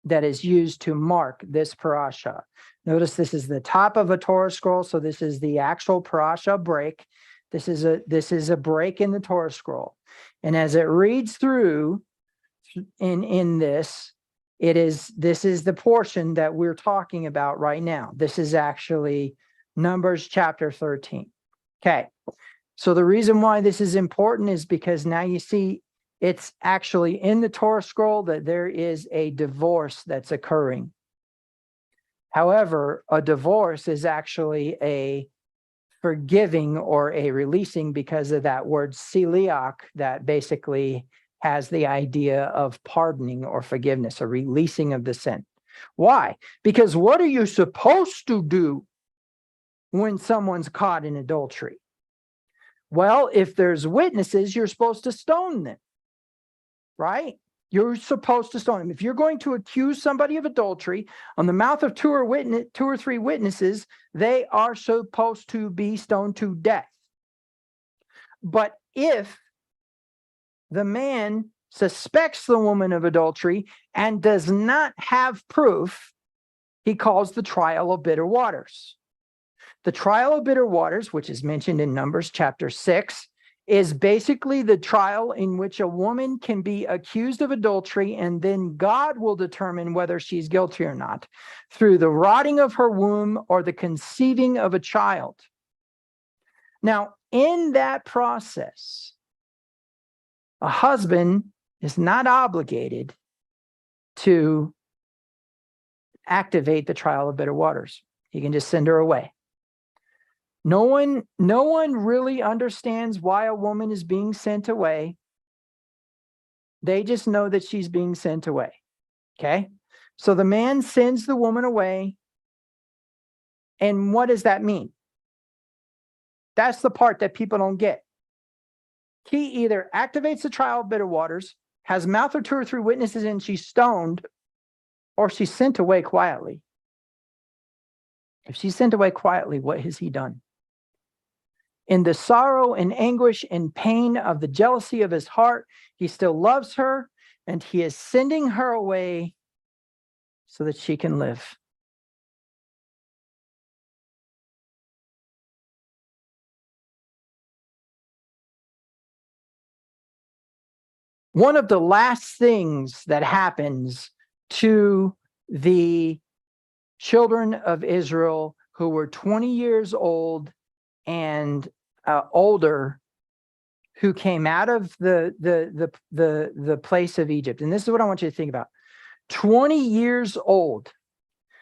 that is used to mark this parasha. Notice this is the top of a Torah scroll, so this is the actual parasha break. This is a break in the Torah scroll. And as it reads through in this, this is the portion that we're talking about right now. This is actually Numbers chapter 13. Okay. So the reason why this is important is because now you see it's actually in the Torah scroll that there is a divorce that's occurring. However, a divorce is actually a forgiving or a releasing because of that word siliach that basically has the idea of pardoning or forgiveness, a releasing of the sin. Why? Because what are you supposed to do when someone's caught in adultery? Well, if there's witnesses, you're supposed to stone them, right? You're supposed to stone him. If you're going to accuse somebody of adultery on the mouth of two or three witnesses, they are supposed to be stoned to death. But if the man suspects the woman of adultery and does not have proof, he calls the trial of bitter waters. The trial of bitter waters, which is mentioned in Numbers chapter 6, is basically the trial in which a woman can be accused of adultery, and then God will determine whether she's guilty or not through the rotting of her womb or the conceiving of a child. Now, in that process, a husband is not obligated to activate the trial of bitter waters. He can just send her away. No one really understands why a woman is being sent away. They just know that she's being sent away. Okay? So the man sends the woman away. And what does that mean? That's the part that people don't get. He either activates the trial of bitter waters, has mouth of two or three witnesses, and she's stoned, or she's sent away quietly. If she's sent away quietly, what has he done? In the sorrow and anguish and pain of the jealousy of his heart, he still loves her, and he is sending her away so that she can live. One of the last things that happens to the children of Israel who were 20 years old and older, who came out of the place of Egypt. And this is what I want you to think about. 20 years old.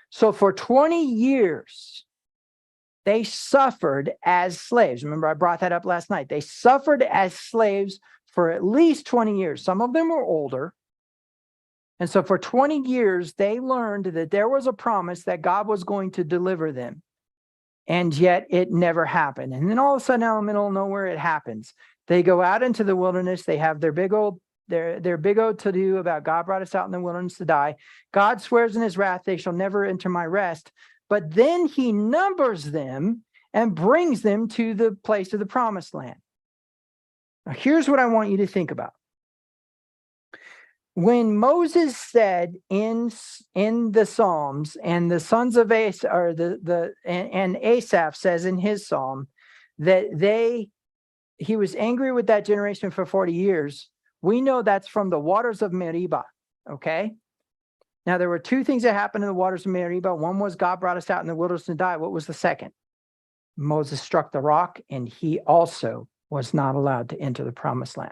So for 20 years, they suffered as slaves. Remember, I brought that up last night. They suffered as slaves for at least 20 years. Some of them were older. And so for 20 years, they learned that there was a promise that God was going to deliver them. And yet it never happened. And then all of a sudden, out in the middle of nowhere, it happens. They go out into the wilderness. They have their big old to-do about God brought us out in the wilderness to die. God swears in his wrath, they shall never enter my rest. But then he numbers them and brings them to the place of the promised land. Now, here's what I want you to think about. When Moses said in the Psalms, and the sons of Asaph, or and Asaph says in his psalm that he was angry with that generation for 40 years. We know that's from the waters of Meribah. Okay. Now there were two things that happened in the waters of Meribah. One was God brought us out in the wilderness to die. What was the second? Moses struck the rock, and he also was not allowed to enter the promised land.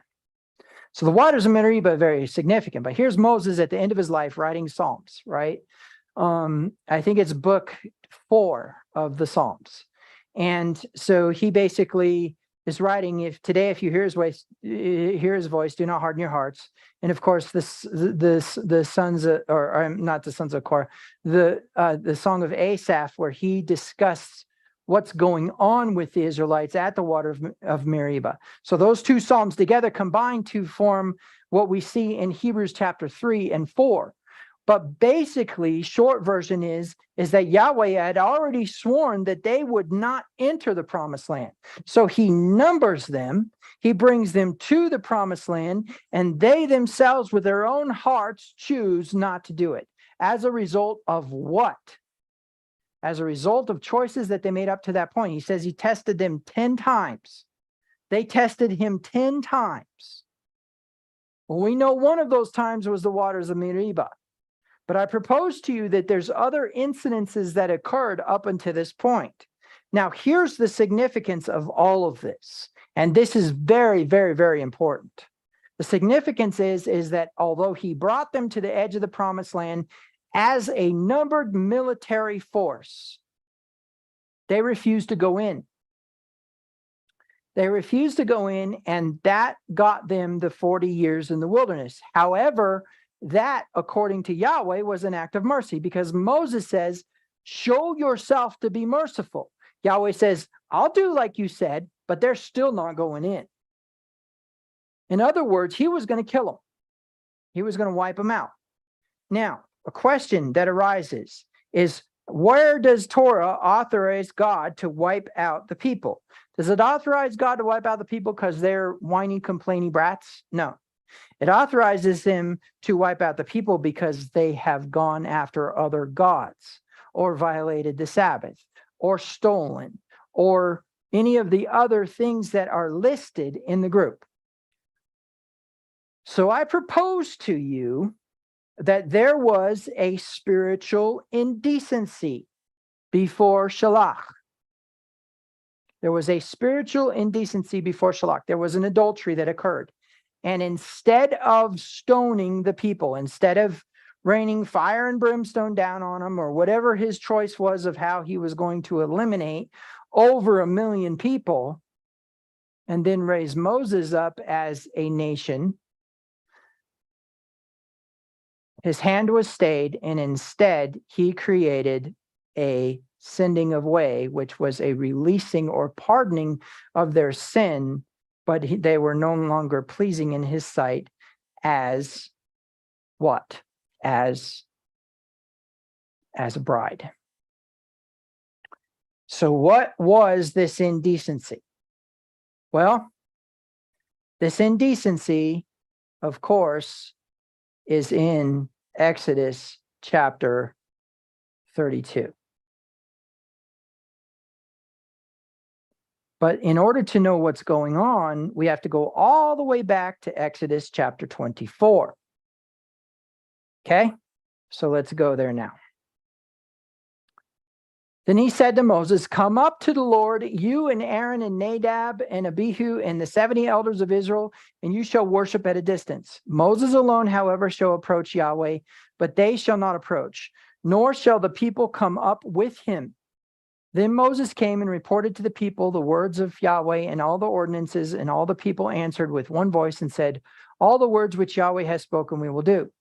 So the waters of Meribah are very significant, but here's Moses at the end of his life writing Psalms, right? I think it's book 4 of the Psalms. And so he basically is writing, if you hear his voice, do not harden your hearts. And of course, the sons of, or not the sons of Korah, the song of Asaph, where he discussed what's going on with the Israelites at the water of Meribah. So those two psalms together combine to form what we see in Hebrews chapter 3 and 4. But basically, short version is that Yahweh had already sworn that they would not enter the promised land. So he numbers them, he brings them to the promised land, and they themselves with their own hearts choose not to do it. As a result of what? As a result of choices that they made up to that point. He says he tested them 10 times. They tested him 10 times. Well, we know one of those times was the waters of Meribah. But I propose to you that there's other incidences that occurred up until this point. Now, here's the significance of all of this. And this is very, very, very important. The significance is that although he brought them to the edge of the promised land, as a numbered military force, they refused to go in. They refused to go in, and that got them the 40 years in the wilderness. However, that, according to Yahweh, was an act of mercy, because Moses says, show yourself to be merciful. Yahweh says, I'll do like you said, but they're still not going in. In other words, he was going to kill them. He was going to wipe them out. Now, a question that arises is, where does Torah authorize God to wipe out the people? Does it authorize God to wipe out the people because they're whiny, complaining brats? No. It authorizes him to wipe out the people because they have gone after other gods, or violated the Sabbath, or stolen, or any of the other things that are listed in the group. So I propose to you that there was a spiritual indecency before Shalach. There was a spiritual indecency before Shalach. There was an adultery that occurred. And instead of stoning the people, instead of raining fire and brimstone down on them, or whatever his choice was of how he was going to eliminate over 1 million people, and then raise Moses up as a nation, his hand was stayed, and instead he created a sending away, which was a releasing or pardoning of their sin, but they were no longer pleasing in his sight as what? As a bride. So what was this indecency? Well, this indecency, of course, is in Exodus chapter 32. But in order to know what's going on, we have to go all the way back to Exodus chapter 24. Okay, so let's go there now. Then he said to Moses, "Come up to the Lord, you and Aaron and Nadab and Abihu and the 70 elders of Israel, and you shall worship at a distance. Moses alone, however, shall approach Yahweh, but they shall not approach, nor shall the people come up with him." Then Moses came and reported to the people the words of Yahweh and all the ordinances, and all the people answered with one voice and said, "All the words which Yahweh has spoken we will do."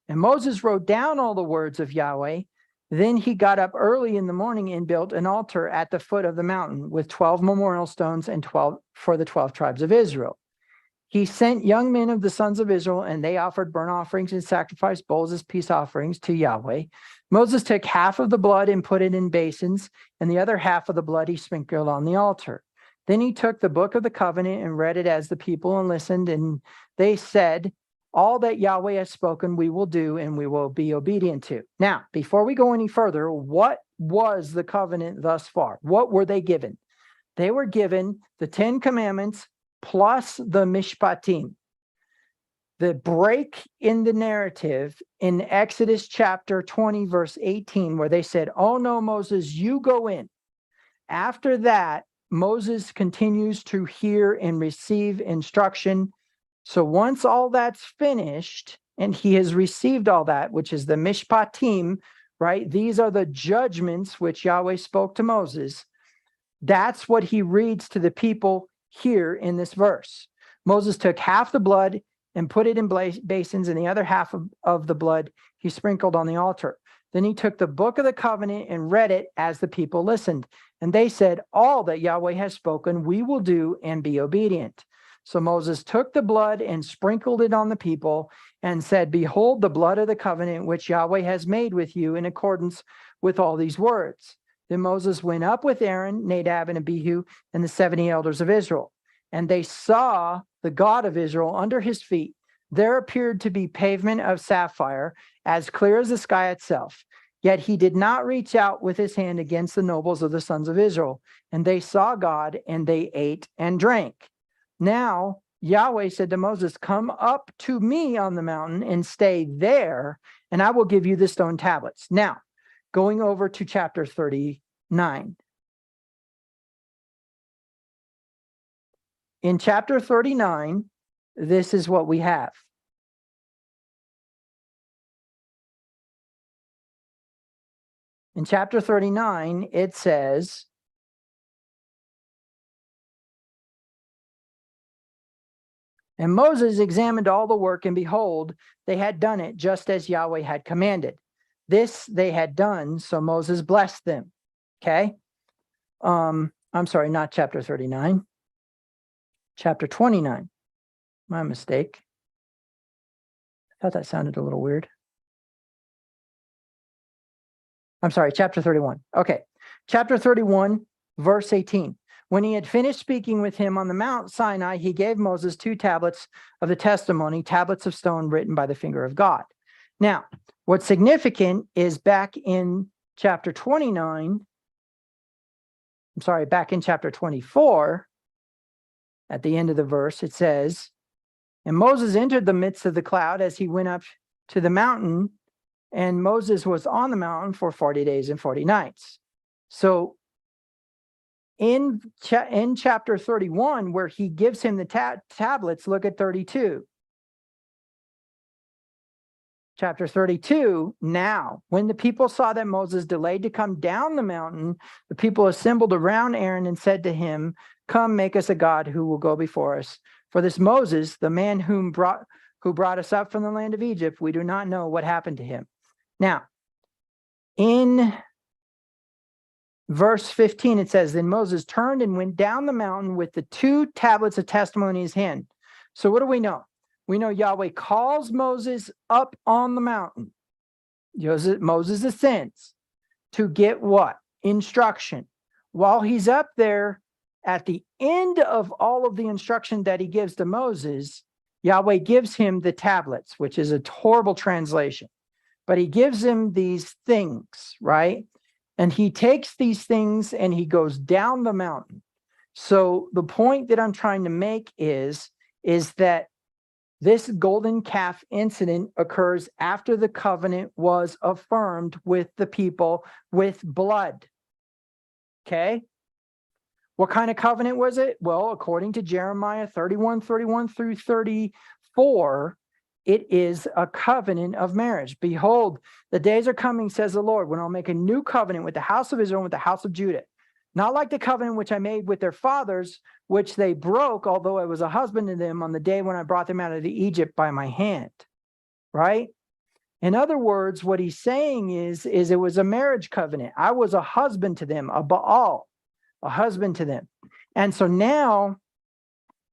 And Moses wrote down all the words of Yahweh. Then he got up early in the morning and built an altar at the foot of the mountain with 12 memorial stones and 12 for the 12 tribes of Israel. He sent young men of the sons of Israel, and they offered burnt offerings and sacrificed bulls as peace offerings to Yahweh. Moses took half of the blood and put it in basins, and the other half of the blood he sprinkled on the altar. Then he took the book of the covenant and read it as the people and listened, and they said, "All that Yahweh has spoken we will do, and we will be obedient to." Now, before we go any further, what was the covenant thus far? What were they given? They were given the 10 commandments plus the mishpatim. The break in the narrative in Exodus chapter 20, verse 18, where they said, "Oh no, Moses, you go in." After that, Moses continues to hear and receive instruction. So once all that's finished and he has received all that, which is the mishpatim, right? These are the judgments which Yahweh spoke to Moses. That's what he reads to the people here in this verse. Moses took half the blood and put it in basins, and the other half of the blood he sprinkled on the altar. Then he took the book of the covenant and read it as the people listened. And they said, "All that Yahweh has spoken we will do and be obedient." So Moses took the blood and sprinkled it on the people and said, "Behold the blood of the covenant which Yahweh has made with you in accordance with all these words." Then Moses went up with Aaron, Nadab, and Abihu, and the 70 elders of Israel. And they saw the God of Israel under his feet. There appeared to be pavement of sapphire, as clear as the sky itself. Yet he did not reach out with his hand against the nobles of the sons of Israel. And they saw God, and they ate and drank. Now Yahweh said to Moses, "Come up to me on the mountain and stay there, and I will give you the stone tablets." Now, going over to chapter 39. In chapter 39, this is what we have. In chapter 39, it says, "And Moses examined all the work, and behold, they had done it just as Yahweh had commanded. This they had done, so Moses blessed them." Okay. I'm sorry, not chapter 39. Chapter 29. My mistake. thought that sounded a little weird. I'm sorry, chapter 31. Okay, chapter 31, verse 18. When he had finished speaking with him on the Mount Sinai, he gave Moses 2 tablets of the testimony, tablets of stone written by the finger of God. Now, what's significant is back in chapter 29, back in chapter 24, at the end of the verse, it says, and Moses entered the midst of the cloud as he went up to the mountain, and Moses was on the mountain for 40 days and 40 nights. So in chapter 31, where he gives him the tablets, look at 32. Chapter 32, now, when the people saw that Moses delayed to come down the mountain, the people assembled around Aaron and said to him, come, make us a god who will go before us. For this Moses, the man who brought us up from the land of Egypt, we do not know what happened to him. Now, in verse 15, it says, then Moses turned and went down the mountain with the 2 tablets of testimony in his hand. So what do we know? We know Yahweh calls Moses up on the mountain. Moses ascends to get what? Instruction. While he's up there, at the end of all of the instruction that he gives to Moses, Yahweh gives him the tablets, which is a horrible translation. But he gives him these things, right? And he takes these things and he goes down the mountain. So the point that I'm trying to make is that this golden calf incident occurs after the covenant was affirmed with the people with blood. Okay? What kind of covenant was it? Well, according to Jeremiah 31 through 34, it is a covenant of marriage. Behold, the days are coming, says the Lord, when I'll make a new covenant with the house of Israel and with the house of Judah. Not like the covenant which I made with their fathers, which they broke, although I was a husband to them on the day when I brought them out of Egypt by my hand. Right? In other words, what he's saying is it was a marriage covenant. I was a husband to them, a Baal, a husband to them. And so now,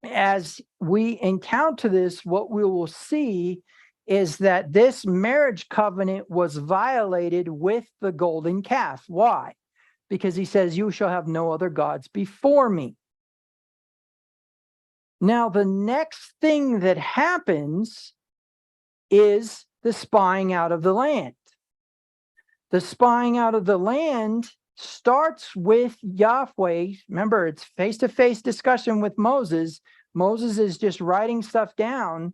as we encounter this, what we will see is that this marriage covenant was violated with the golden calf. Why? Because he says, you shall have no other gods before me. Now, the next thing that happens is the spying out of the land. The spying out of the land starts with Yahweh. Remember, it's face-to-face discussion with Moses. Moses is just writing stuff down,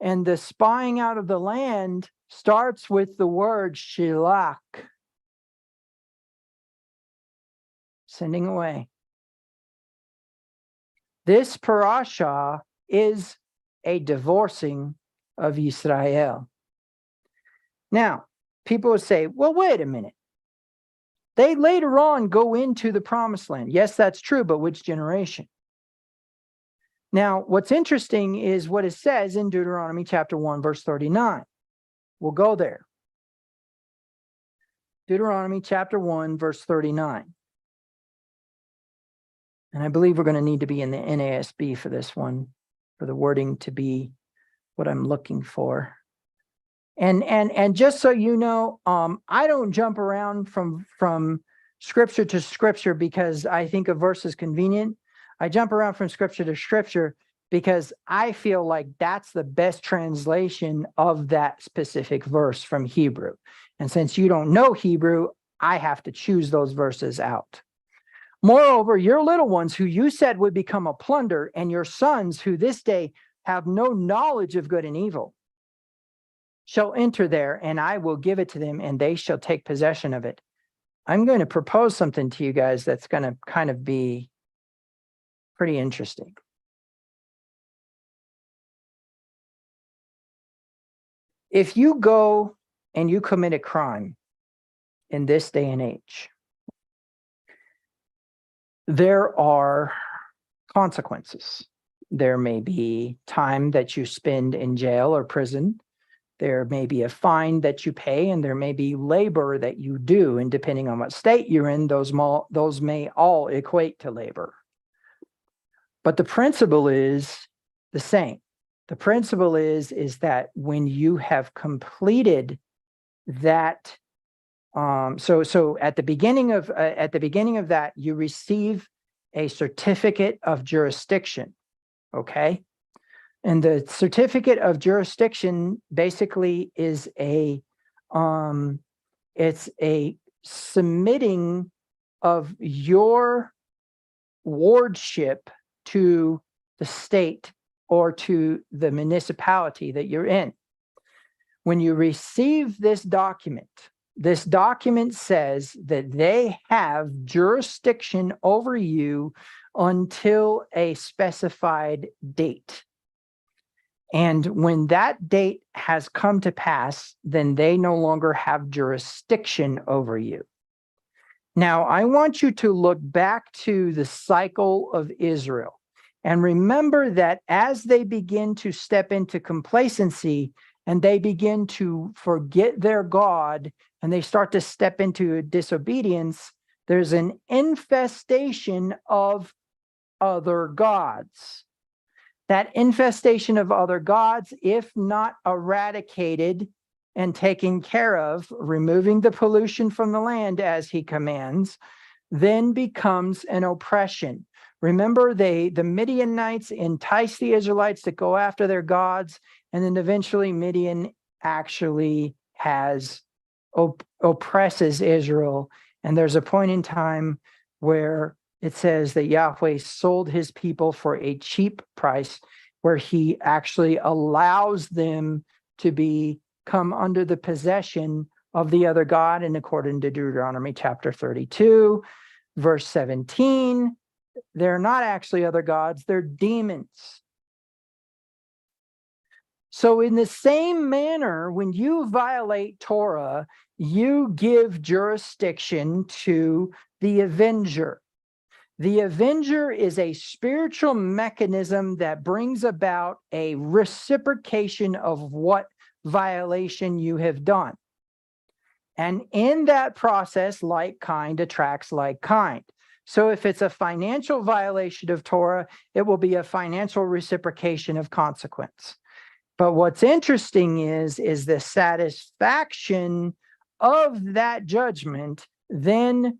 and the spying out of the land starts with the word shilach, sending away. This parasha is a divorcing of Israel. Now, people would say, well, wait a minute. They later on go into the promised land. Yes, that's true, but which generation? Now, what's interesting is what it says in Deuteronomy chapter 1, verse 39. We'll go there. Deuteronomy chapter 1, verse 39. And I believe we're going to need to be in the NASB for this one, for the wording to be what I'm looking for. And just so you know, I don't jump around from scripture to scripture because I think a verse is convenient. I jump around from scripture to scripture because I feel like that's the best translation of that specific verse from Hebrew. And since you don't know Hebrew, I have to choose those verses out. Moreover, your little ones who you said would become a plunder, and your sons who this day have no knowledge of good and evil, shall enter there, and I will give it to them, and they shall take possession of it. I'm going to propose something to you guys that's going to kind of be pretty interesting. If you go and you commit a crime in this day and age, there are consequences. There may be time that you spend in jail or prison. There may be a fine that you pay, and there may be labor that you do. And depending on what state you're in, those may all equate to labor. But the principle is the same. The principle is that when you have completed that, so at the beginning of that, you receive a certificate of jurisdiction, okay? And the certificate of jurisdiction basically is it's a submitting of your wardship to the state or to the municipality that you're in. When you receive this document says that they have jurisdiction over you until a specified date. And when that date has come to pass, then they no longer have jurisdiction over you. Now, I want you to look back to the cycle of Israel and remember that as they begin to step into complacency and they begin to forget their God and they start to step into disobedience, there's an infestation of other gods. That infestation of other gods, if not eradicated and taken care of, removing the pollution from the land as he commands, then becomes an oppression. Remember, the Midianites entice the Israelites to go after their gods, and then eventually Midian actually oppresses Israel. And there's a point in time where it says that Yahweh sold his people for a cheap price, where he actually allows them to come under the possession of the other God. And according to Deuteronomy chapter 32, verse 17, they're not actually other gods, they're demons. So in the same manner, when you violate Torah, you give jurisdiction to the avenger. The avenger is a spiritual mechanism that brings about a reciprocation of what violation you have done. And in that process, like kind attracts like kind. So if it's a financial violation of Torah, it will be a financial reciprocation of consequence. But what's interesting is the satisfaction of that judgment then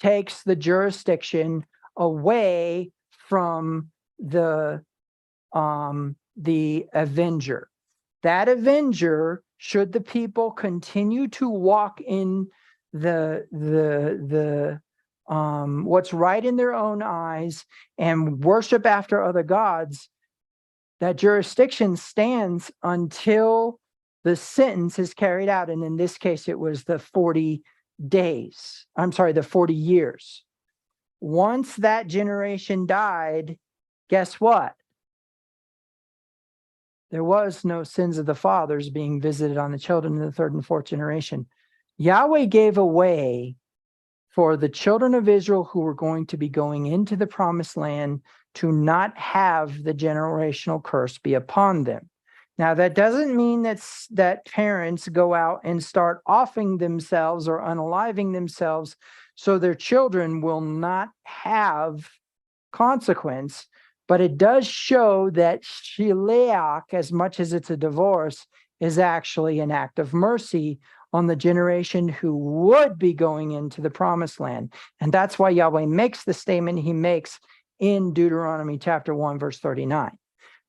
takes the jurisdiction away from the avenger. That avenger, should the people continue to walk in the what's right in their own eyes and worship after other gods, that jurisdiction stands until the sentence is carried out. And in this case, it was the 40 years. Once that generation died, guess what? There was no sins of the fathers being visited on the children in the third and fourth generation. Yahweh gave a way for the children of Israel who were going to be going into the promised land to not have the generational curse be upon them. Now, that doesn't mean that parents go out and start offing themselves or unaliving themselves so their children will not have consequence, but it does show that shiliach, as much as it's a divorce, is actually an act of mercy on the generation who would be going into the promised land. And that's why Yahweh makes the statement he makes in Deuteronomy chapter 1, verse 39.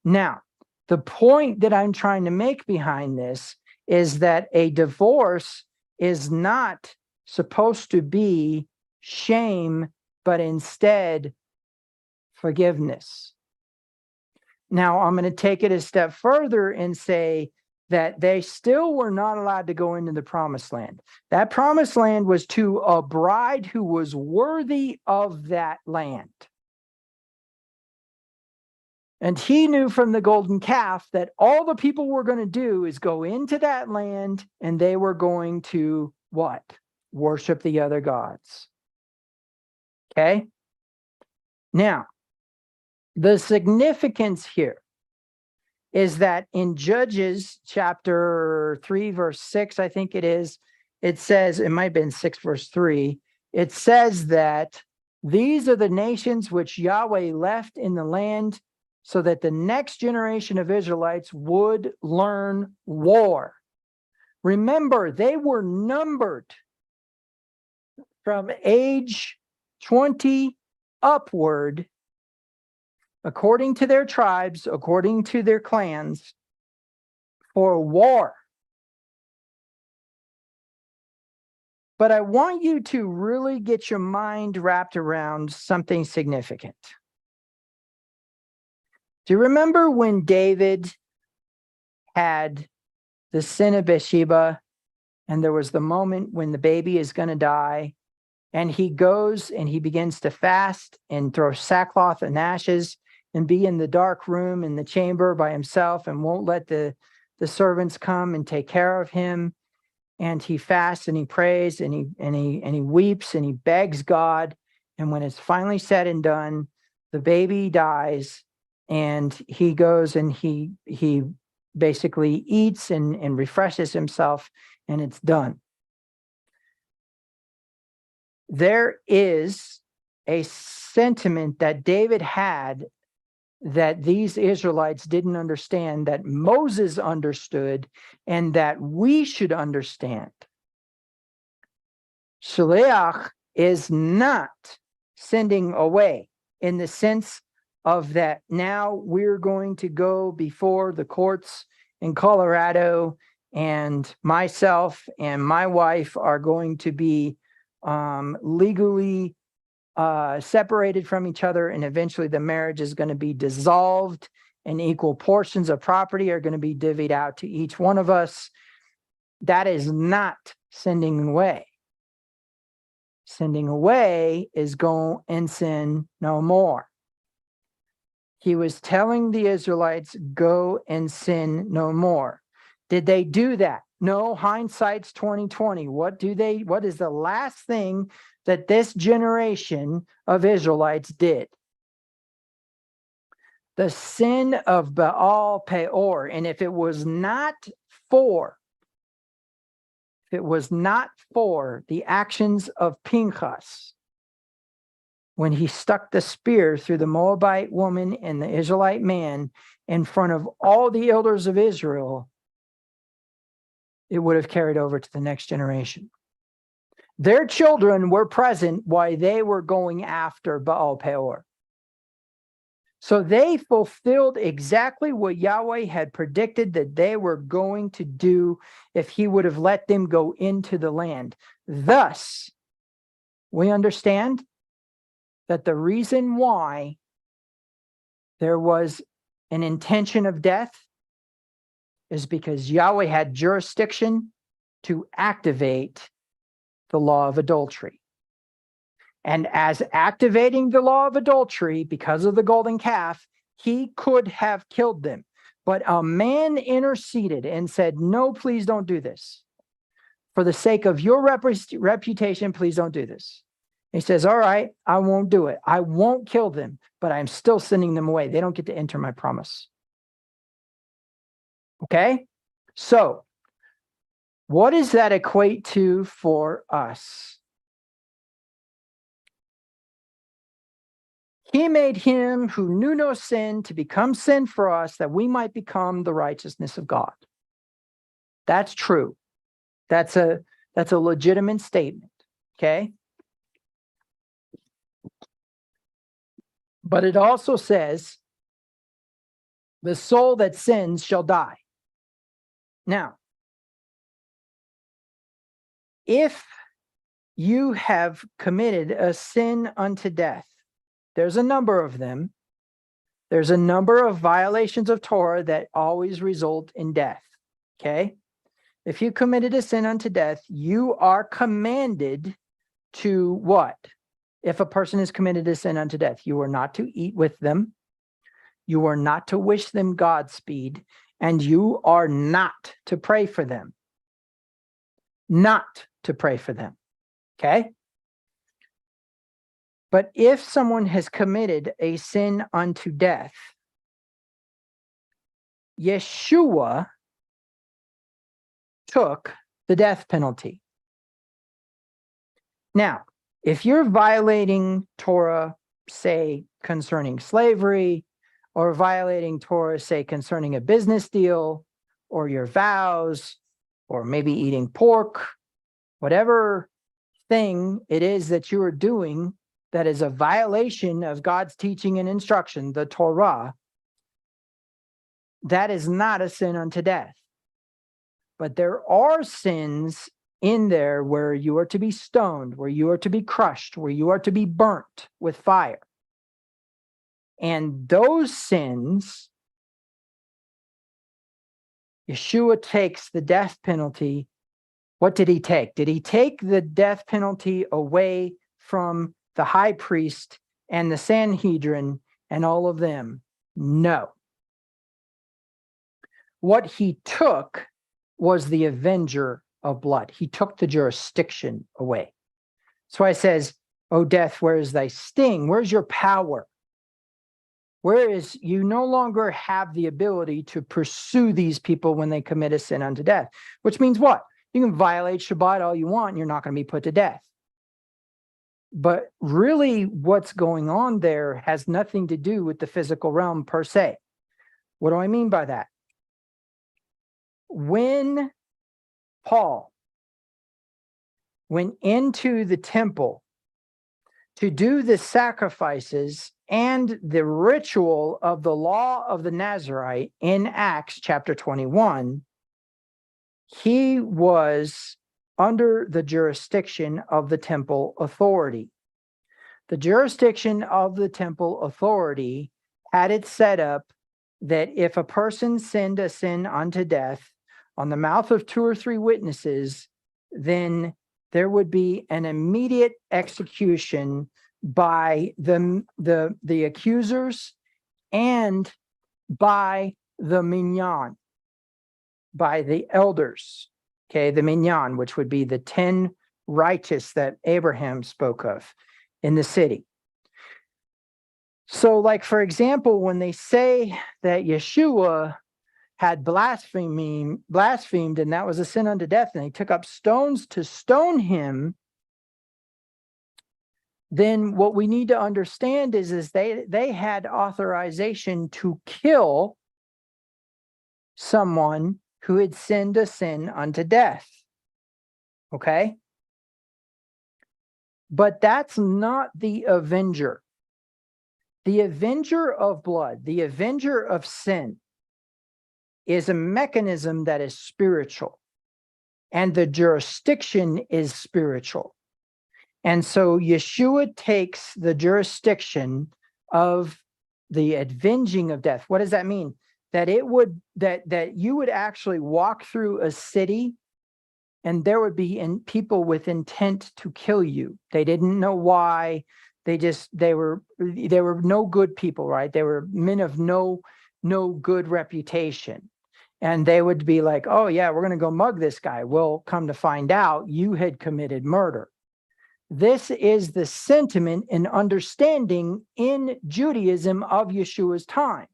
Now, the point that I'm trying to make behind this is that a divorce is not supposed to be shame, but instead forgiveness. Now, I'm going to take it a step further and say that they still were not allowed to go into the promised land. That promised land was to a bride who was worthy of that land. And he knew from the golden calf that all the people were going to do is go into that land, and they were going to what? Worship the other gods. Okay? Now, the significance here is that in Judges chapter 3, verse 6, I think it is, it says, it might have been 6, verse 3, it says that these are the nations which Yahweh left in the land so that the next generation of Israelites would learn war. Remember, they were numbered from age 20 upward, according to their tribes, according to their clans, for war. But I want you to really get your mind wrapped around something significant. Do you remember when David had the sin of Bathsheba, and there was the moment when the baby is going to die, and he goes and he begins to fast and throw sackcloth and ashes and be in the dark room in the chamber by himself and won't let the servants come and take care of him? And he fasts and he prays and he weeps and he begs God. And when it's finally said and done, the baby dies, and he goes and he basically eats and refreshes himself, and it's done. There is a sentiment that David had that these Israelites didn't understand, that Moses understood, and that we should understand. Shaliach is not sending away in the sense of that now we're going to go before the courts in Colorado, and myself and my wife are going to be legally separated from each other, and eventually the marriage is going to be dissolved and equal portions of property are going to be divvied out to each one of us. That is not sending away. Sending away is go and sin no more. He was telling the Israelites, go and sin no more. Did they do that? No, hindsight's 2020. What is the last thing that this generation of Israelites did? The sin of Baal Peor. And if it was not for the actions of Pinchas, when he stuck the spear through the Moabite woman and the Israelite man in front of all the elders of Israel, it would have carried over to the next generation. Their children were present while they were going after Baal Peor. So they fulfilled exactly what Yahweh had predicted that they were going to do if he would have let them go into the land. Thus, we understand that the reason why there was an intention of death is because Yahweh had jurisdiction to activate the law of adultery. And as activating the law of adultery because of the golden calf, he could have killed them. But a man interceded and said, no, please don't do this. For the sake of your reputation, please don't do this. He says, all right, I won't do it. I won't kill them, but I'm still sending them away. They don't get to enter my promise. Okay? So, what does that equate to for us? He made him who knew no sin to become sin for us, that we might become the righteousness of God. That's true. That's a legitimate statement. Okay? But it also says, the soul that sins shall die. Now, if you have committed a sin unto death, there's a number of them. There's a number of violations of Torah that always result in death. Okay? If you committed a sin unto death, you are commanded to what? If a person is committed a sin unto death, you are not to eat with them. You are not to wish them Godspeed, and you are not to pray for them. Not to pray for them. Okay? But if someone has committed a sin unto death, Yeshua took the death penalty. Now, if you're violating Torah, say concerning slavery, or violating Torah, say, concerning a business deal or your vows, or maybe eating pork, whatever thing it is that you are doing that is a violation of God's teaching and instruction, the Torah, that is not a sin unto death. But there are sins in there where you are to be stoned, where you are to be crushed, where you are to be burnt with fire. And those sins, Yeshua takes the death penalty. What did he take? Did he take the death penalty away from the high priest and the Sanhedrin and all of them? No. What he took was the avenger of blood. He took the jurisdiction away. That's why it says, "O death, where is thy sting? Where's your power? Where is, you no longer have the ability to pursue these people when they commit a sin unto death." Which means what? You can violate Shabbat all you want, and you're not going to be put to death. But really what's going on there has nothing to do with the physical realm per se. What do I mean by that? When Paul went into the temple to do the sacrifices and the ritual of the law of the Nazarite in Acts chapter 21, he was under the jurisdiction of the temple authority. The jurisdiction of the temple authority had it set up that if a person sinned a sin unto death on the mouth of 2 or 3 witnesses, then there would be an immediate execution by the accusers and by the minyan, by the elders, okay, the minyan, which would be the 10 righteous that Abraham spoke of in the city. So, like, for example, when they say that Yeshua had blasphemed, and that was a sin unto death, and they took up stones to stone him, then what we need to understand is they had authorization to kill someone who had sinned a sin unto death. Okay? But that's not the avenger. The avenger of blood, the avenger of sin, is a mechanism that is spiritual, and the jurisdiction is spiritual. And so Yeshua takes the jurisdiction of the avenging of death. What does that mean? That it would that you would actually walk through a city and there would be people with intent to kill you. They didn't know why. They were no good people, right? They were men of no good reputation. And they would be like, "Oh yeah, we're going to go mug this guy." Well, come to find out, you had committed murder. This is the sentiment and understanding in Judaism of Yeshua's time,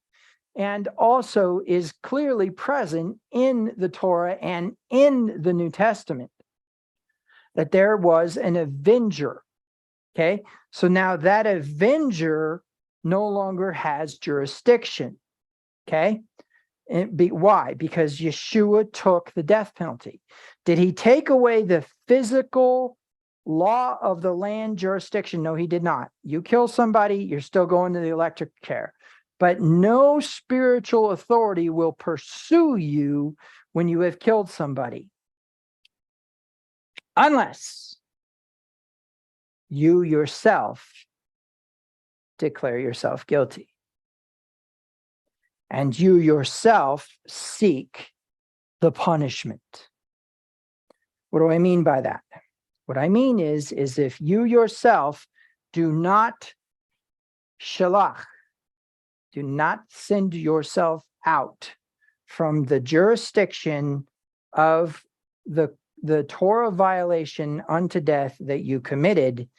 and also is clearly present in the Torah and in the New Testament, that there was an avenger. Okay, so now that avenger no longer has jurisdiction. Okay, why? Because Yeshua took the death penalty. Did he take away the physical law of the land jurisdiction? No, he did not. You kill somebody, you're still going to the electric chair. But no spiritual authority will pursue you when you have killed somebody, unless you yourself declare yourself guilty and you yourself seek the punishment. What do I mean by that? What I mean is if you yourself do not shalach, do not send yourself out from the jurisdiction of the Torah violation unto death that you committed,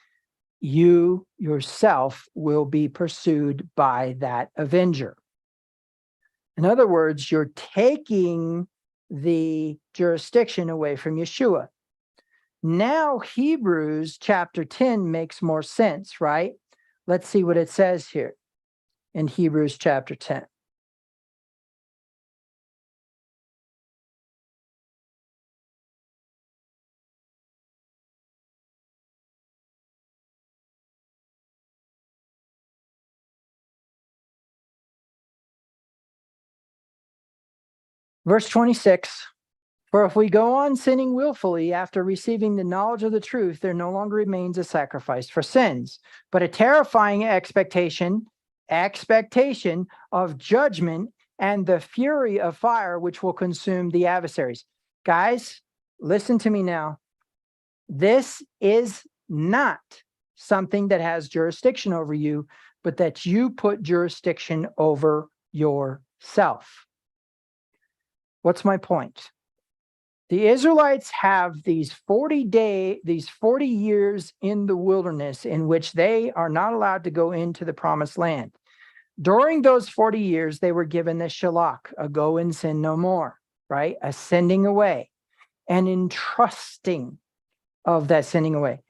you yourself will be pursued by that avenger. In other words, you're taking the jurisdiction away from Yeshua. Now, Hebrews chapter 10 makes more sense, right? Let's see what it says here. in Hebrews chapter 10. Verse 26, for if we go on sinning willfully after receiving the knowledge of the truth, there no longer remains a sacrifice for sins, but a terrifying expectation of judgment and the fury of fire, which will consume the adversaries. Guys, listen to me now. This is not something that has jurisdiction over you, but that you put jurisdiction over yourself. What's my point? The Israelites have these 40 years in the wilderness in which they are not allowed to go into the promised land. During those 40 years, they were given the shalach, a go and sin no more, right? A sending away, an entrusting of that sending away.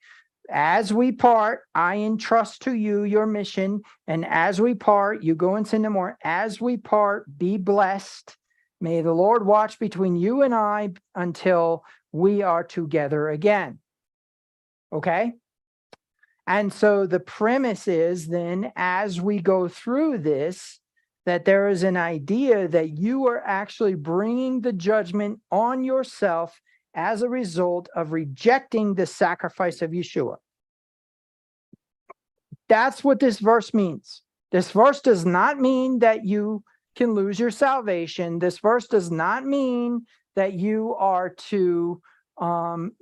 As we part, I entrust to you your mission. And as we part, you go and sin no more. As we part, be blessed. May the Lord watch between you and I until we are together again. Okay? And so the premise is then, as we go through this, that there is an idea that you are actually bringing the judgment on yourself as a result of rejecting the sacrifice of Yeshua. That's what this verse means. This verse does not mean that you can lose your salvation. This verse does not mean that you are to, that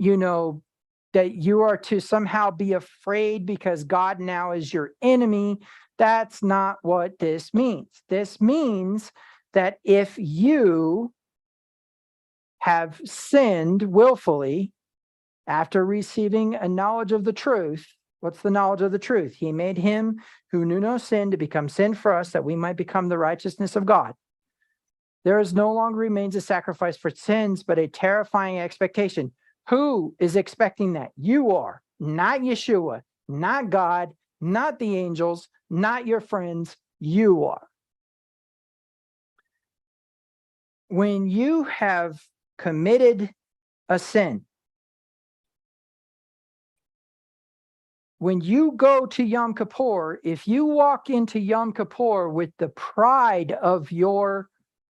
you are to somehow be afraid because God now is your enemy. That's not what this means. This means that if you have sinned willfully after receiving a knowledge of the truth, what's the knowledge of the truth? He made him who knew no sin to become sin for us, that we might become the righteousness of God. There is no longer remains a sacrifice for sins, but a terrifying expectation. Who is expecting that? You are, not Yeshua, not God, not the angels, not your friends. You are. When you have committed a sin, when you go to Yom Kippur, if you walk into Yom Kippur with the pride of your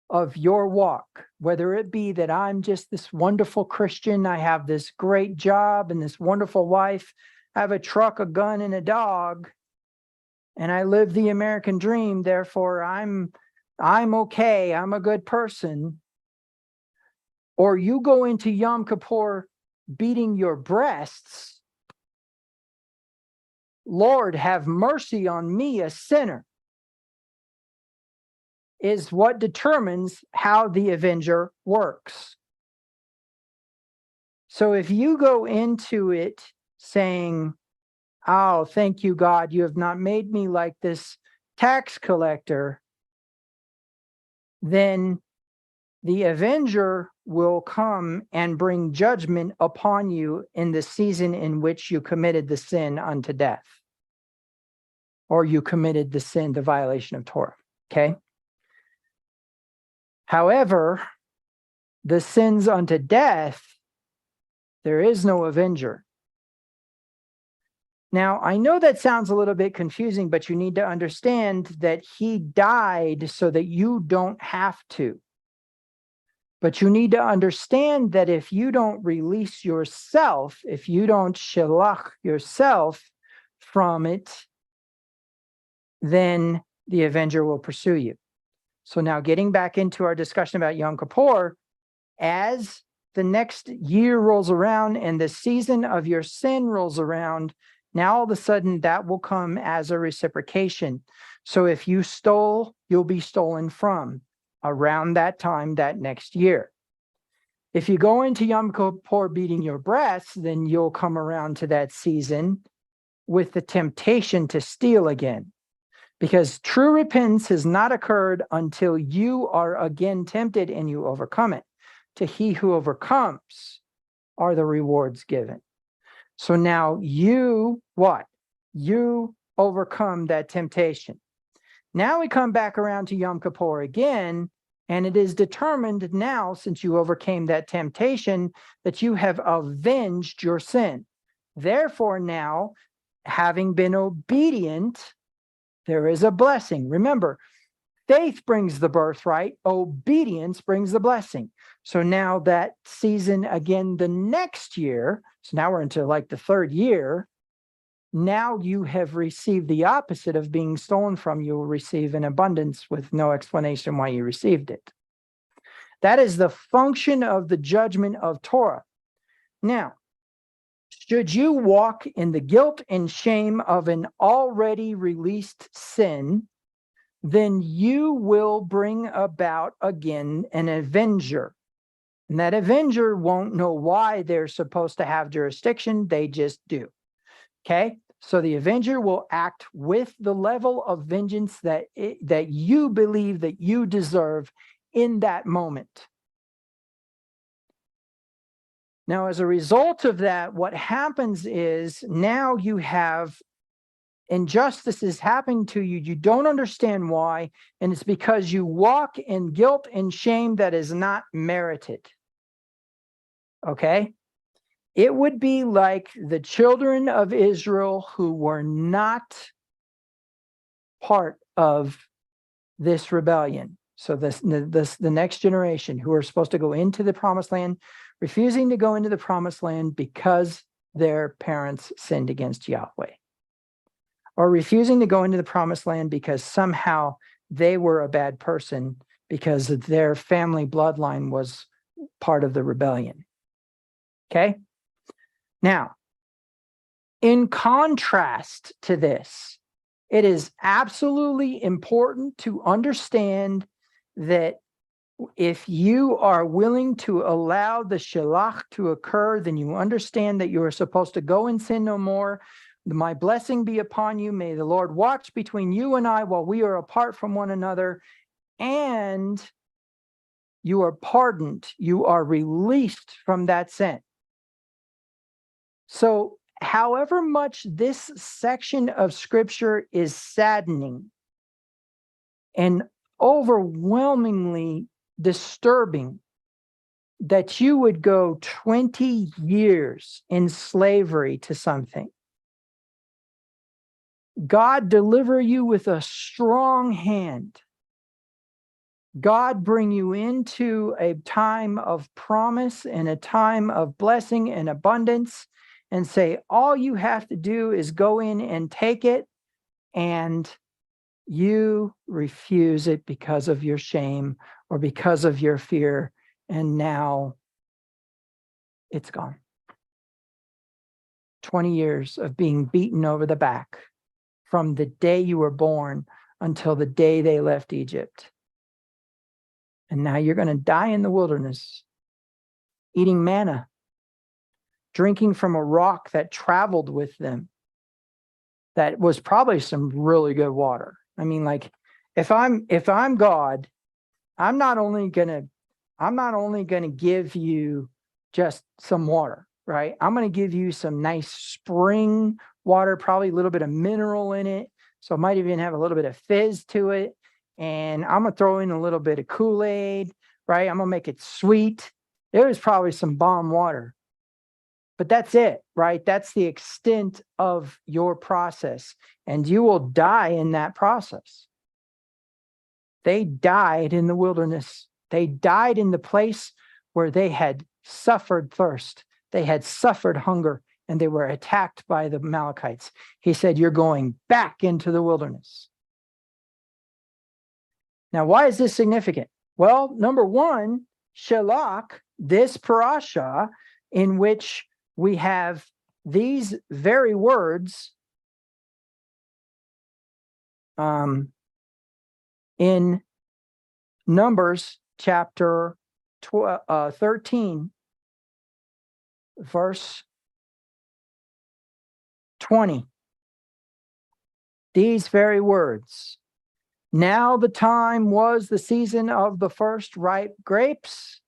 walk, whether it be that I'm just this wonderful Christian, I have this great job and this wonderful wife, I have a truck, a gun, and a dog, and I live the American dream, therefore I'm okay, I'm a good person. Or you go into Yom Kippur beating your breasts, Lord, have mercy on me, a sinner, is what determines how the avenger works. So if you go into it saying, oh, thank you, God, you have not made me like this tax collector, then the avenger will come and bring judgment upon you in the season in which you committed the sin unto death, or you committed the sin, the violation of Torah. Okay? However, the sins unto death, there is no avenger. Now, I know that sounds a little bit confusing, but you need to understand that he died so that you don't have to. But you need to understand that if you don't release yourself, if you don't shalach yourself from it, then the avenger will pursue you. So now getting back into our discussion about Yom Kippur, as the next year rolls around and the season of your sin rolls around, now all of a sudden that will come as a reciprocation. So if you stole, you'll be stolen from around that time that next year. If you go into Yom Kippur beating your breasts, then you'll come around to that season with the temptation to steal again. Because true repentance has not occurred until you are again tempted and you overcome it. To he who overcomes are the rewards given. So now you, what? You overcome that temptation. Now we come back around to Yom Kippur again, and it is determined now, since you overcame that temptation, that you have avenged your sin. Therefore now, having been obedient, there is a blessing. Remember, faith brings the birthright, obedience brings the blessing. So now that season again, the next year, so now we're into like the third year, now you have received the opposite of being stolen from. You will receive an abundance with no explanation why you received it. That is the function of the judgment of Torah. Now, should you walk in the guilt and shame of an already released sin, then you will bring about again an avenger. And that avenger won't know why they're supposed to have jurisdiction. They just do. Okay? So the avenger will act with the level of vengeance that you believe that you deserve in that moment. Now, as a result of that, what happens is now you have injustices happening to you. You don't understand why, and it's because you walk in guilt and shame that is not merited. Okay? It would be like the children of Israel who were not part of this rebellion. So the next generation who are supposed to go into the promised land, refusing to go into the promised land because their parents sinned against Yahweh. Or refusing to go into the promised land because somehow they were a bad person because their family bloodline was part of the rebellion. Okay? Now, in contrast to this, it is absolutely important to understand that if you are willing to allow the shalach to occur, then you understand that you are supposed to go and sin no more. My blessing be upon you. May the Lord watch between you and I while we are apart from one another. And you are pardoned. You are released from that sin. So, however much this section of scripture is saddening and overwhelmingly disturbing, that you would go 20 years in slavery to something, God deliver you with a strong hand. God bring you into a time of promise and a time of blessing and abundance, and say, all you have to do is go in and take it, and you refuse it because of your shame or because of your fear, and now it's gone. 20 years of being beaten over the back from the day you were born until the day they left Egypt. And now you're going to die in the wilderness, eating manna, drinking from a rock that traveled with them, that was probably some really good water. I mean, like, if I'm God, I'm not only gonna give you just some water, right? I'm gonna give you some nice spring water, probably a little bit of mineral in it, so it might even have a little bit of fizz to it. And I'm gonna throw in a little bit of Kool-Aid, right? I'm gonna make it sweet. There's probably some bomb water. But that's it, right? That's the extent of your process. And you will die in that process. They died in the wilderness. They died in the place where they had suffered thirst. They had suffered hunger, and they were attacked by the Amalekites. He said, you're going back into the wilderness. Now, why is this significant? Well, number one, Shalach, this parasha in which we have these very words in Numbers chapter 13, verse 20. These very words. Now the time was the season of the first ripe grapes.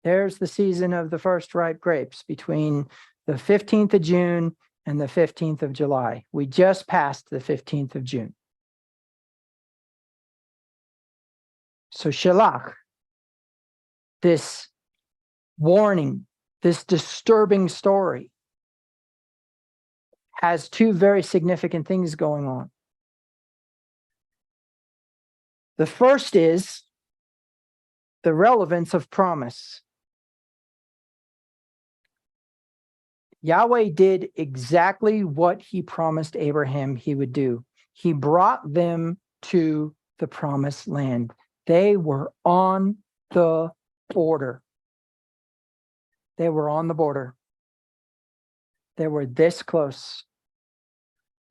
There's the season of the first ripe grapes between the 15th of June and the 15th of July. We just passed the 15th of June. So Shalach, this warning, this disturbing story, has two very significant things going on. The first is the relevance of promise. Yahweh did exactly what he promised Abraham he would do. He brought them to the promised land. They were on the border. They were on the border. They were this close.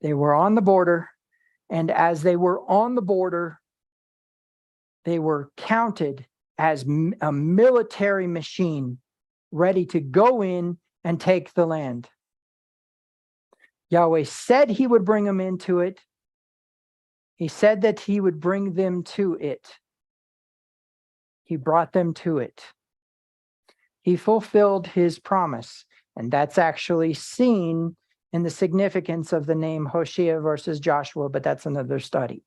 They were on the border. And as they were on the border, they were counted as a military machine ready to go in and take the land. Yahweh said he would bring them into it. He said that he would bring them to it. He brought them to it. He fulfilled his promise. And that's actually seen in the significance of the name Hoshea versus Joshua, but that's another study.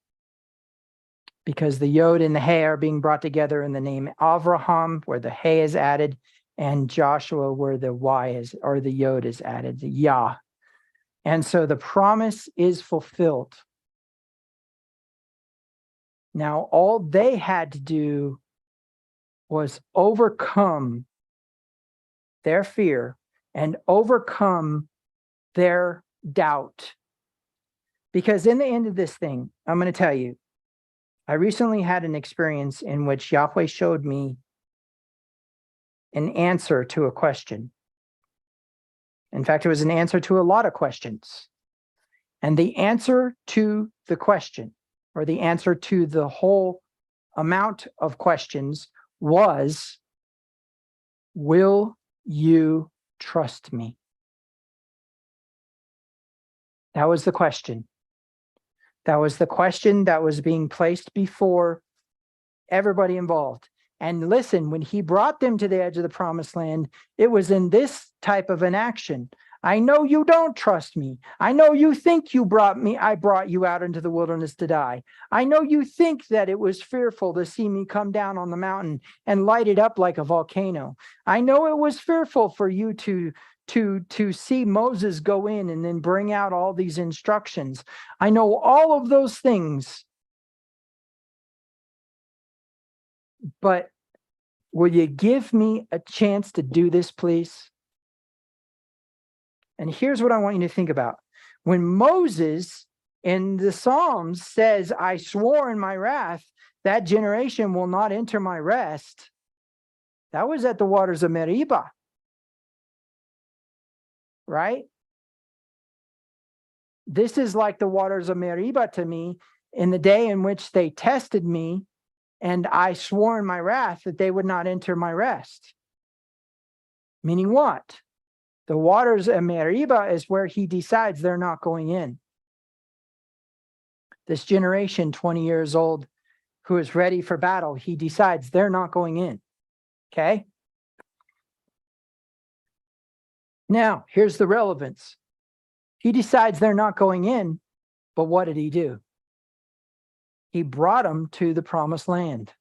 Because the Yod and the He are being brought together in the name Avraham, where the He is added, and Joshua, where the Y is, or the Yod is added, the Yah. And so the promise is fulfilled. Now, all they had to do was overcome their fear and overcome their doubt. Because in the end of this thing, I'm going to tell you, I recently had an experience in which Yahweh showed me an answer to a question. In fact, it was an answer to a lot of questions. And the answer to the question, or the answer to the whole amount of questions, was, will you trust me? That was the question. That was the question that was being placed before everybody involved. And listen, when he brought them to the edge of the promised land, it was in this type of an action. I know you don't trust me. I know you think I brought you out into the wilderness to die. I know you think that it was fearful to see me come down on the mountain and light it up like a volcano. I know it was fearful for you to see Moses go in and then bring out all these instructions. I know all of those things. But will you give me a chance to do this, please? And here's what I want you to think about. When Moses in the Psalms says, I swore in my wrath, that generation will not enter my rest, that was at the waters of Meribah. Right? This is like the waters of Meribah to me, in the day in which they tested me, and I swore in my wrath that they would not enter my rest. Meaning what? The waters of Meribah is where he decides they're not going in. This generation, 20 years old, who is ready for battle, he decides they're not going in. Okay? Now, here's the relevance. He decides they're not going in, but what did he do? He brought them to the promised land.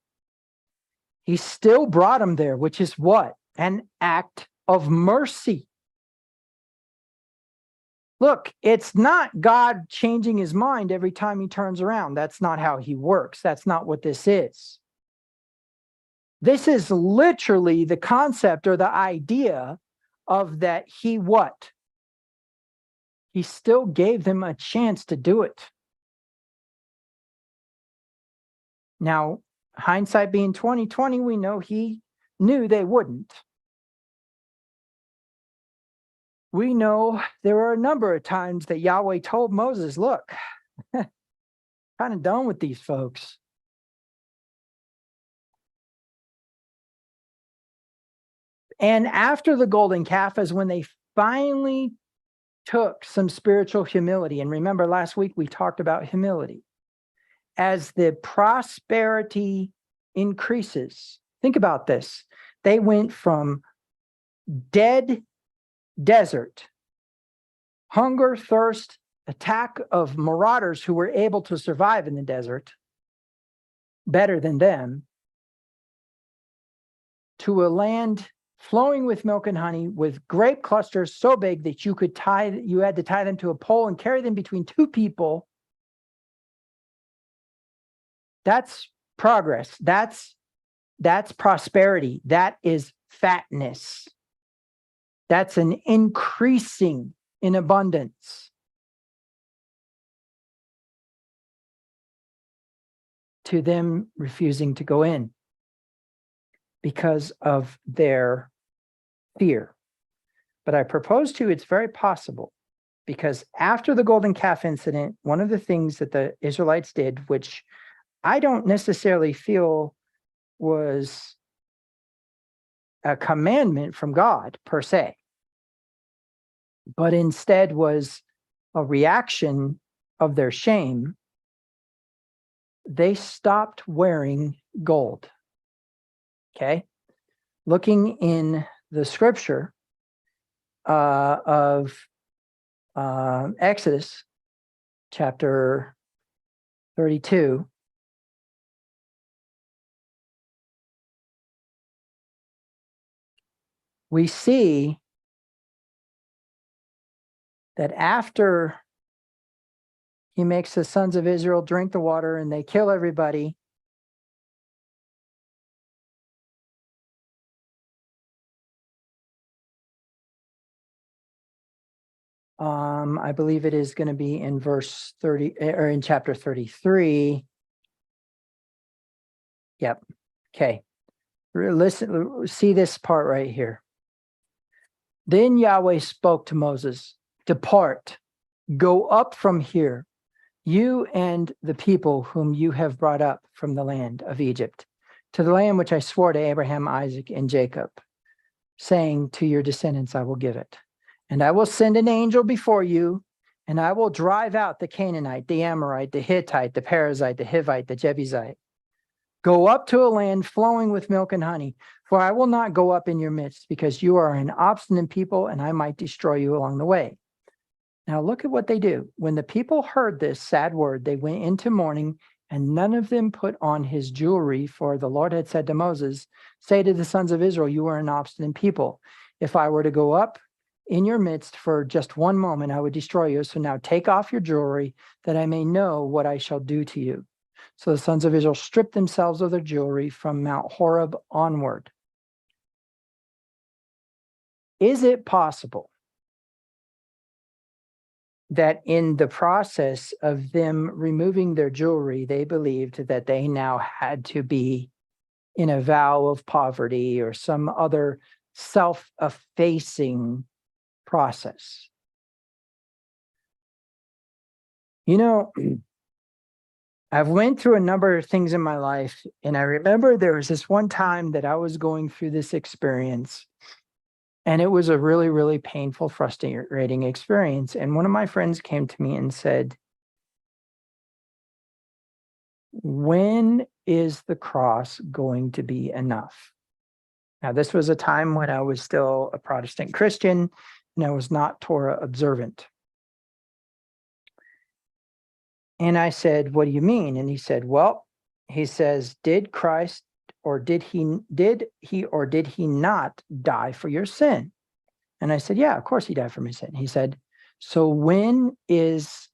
He still brought them there, which is what? An act of mercy. Look, it's not God changing his mind every time he turns around. That's not how he works. That's not what this is. This is literally the concept or the idea of that he what? He still gave them a chance to do it. Now, hindsight being 20/20, we know he knew they wouldn't. We know there were a number of times that Yahweh told Moses, look, kind of done with these folks. And after the golden calf is when they finally took some spiritual humility. And remember, last week we talked about humility. As the prosperity increases, think about this. They went from dead desert, hunger, thirst, attack of marauders who were able to survive in the desert better than them, to a land flowing with milk and honey, with grape clusters so big that you had to tie them to a pole and carry them between two people. That's progress. That's prosperity. That is fatness. That's an increasing in abundance. To them refusing to go in because of their fear. But I propose to you, it's very possible, because after the golden calf incident, one of the things that the Israelites did, which I don't necessarily feel was a commandment from God per se, but instead was a reaction of their shame, they stopped wearing gold. Okay? Looking in the scripture of Exodus chapter 32, we see that after he makes the sons of Israel drink the water and they kill everybody, I believe it is going to be in verse 30 or in chapter 33. Yep. Okay. Listen, see this part right here. Then Yahweh spoke to Moses, "Depart, go up from here, you and the people whom you have brought up from the land of Egypt, to the land which I swore to Abraham, Isaac, and Jacob, saying, to your descendants I will give it. And I will send an angel before you, and I will drive out the Canaanite, the Amorite, the Hittite, the Perizzite, the Hivite, the Jebusite. Go up to a land flowing with milk and honey, for I will not go up in your midst, because you are an obstinate people, and I might destroy you along the way." Now look at what they do. When the people heard this sad word, they went into mourning, and none of them put on his jewelry, for the Lord had said to Moses, "Say to the sons of Israel, you are an obstinate people. If I were to go up in your midst for just one moment, I would destroy you. So now take off your jewelry, that I may know what I shall do to you." So the sons of Israel stripped themselves of their jewelry from Mount Horeb onward. Is it possible that in the process of them removing their jewelry, they believed that they now had to be in a vow of poverty or some other self-effacing process? You know, I've went through a number of things in my life, and I remember there was this one time that I was going through this experience, and it was a really, really painful, frustrating experience. And one of my friends came to me and said, "When is the cross going to be enough?" Now, this was a time when I was still a Protestant Christian, and I was not Torah observant. And I said, "What do you mean?" And he said, "Well," he says, "did Christ or did he not die for your sin?" And I said, "Yeah, of course he died for my sin." He said, "So when is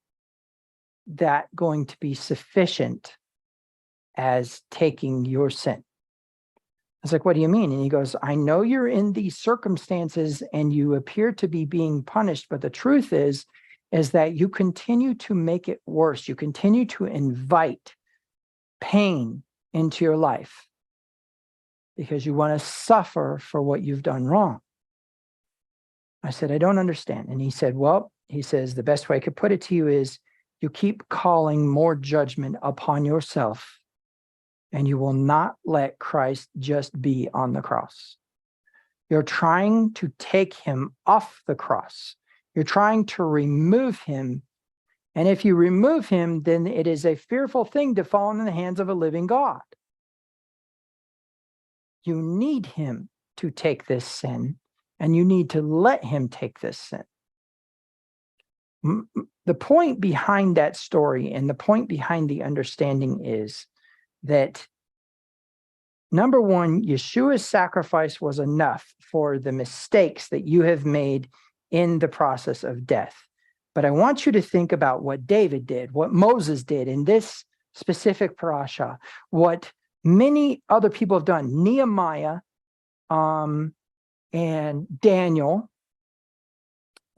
that going to be sufficient as taking your sin?" I was like, "What do you mean?" And he goes, "I know you're in these circumstances and you appear to be being punished, but the truth is that you continue to make it worse. You continue to invite pain into your life because you want to suffer for what you've done wrong." I said, "I don't understand." And he said, "Well," he says, "the best way I could put it to you is you keep calling more judgment upon yourself, and you will not let Christ just be on the cross. You're trying to take him off the cross. You're trying to remove him. And if you remove him, then it is a fearful thing to fall in the hands of a living God. You need him to take this sin, and you need to let him take this sin." The point behind that story and the point behind the understanding is that, number one, Yeshua's sacrifice was enough for the mistakes that you have made in the process of death. But I want you to think about what David did, what Moses did in this specific parasha, what many other people have done, Nehemiah and Daniel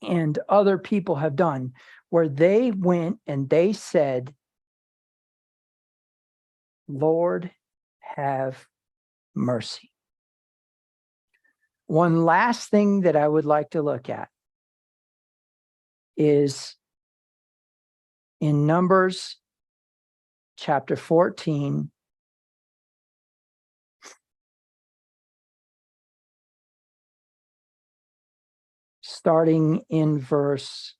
and other people have done, where they went and they said, Lord, have mercy. One last thing that I would like to look at is in Numbers chapter 14, starting in verse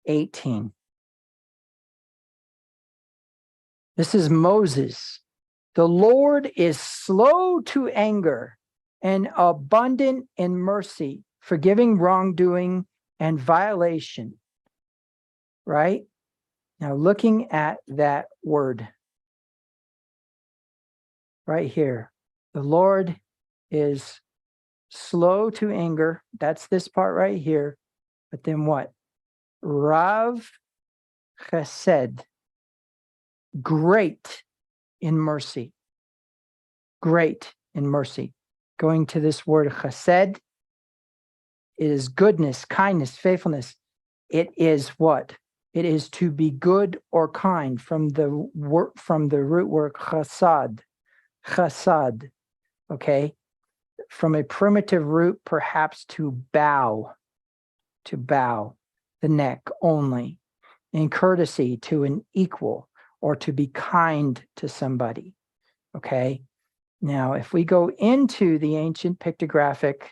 18. This is Moses. The Lord is slow to anger and abundant in mercy, forgiving wrongdoing and violation. Right? Now, looking at that word right here, the Lord is slow to anger. That's this part right here. But then what? Rav Chesed, great in mercy. Great in mercy. Going to this word chesed, it is goodness, kindness, faithfulness. It is what? It is to be good or kind, from the root word chasad. Chasad. Okay? From a primitive root, perhaps to bow the neck only, in courtesy to an equal, or to be kind to somebody. Okay? Now, if we go into the ancient pictographic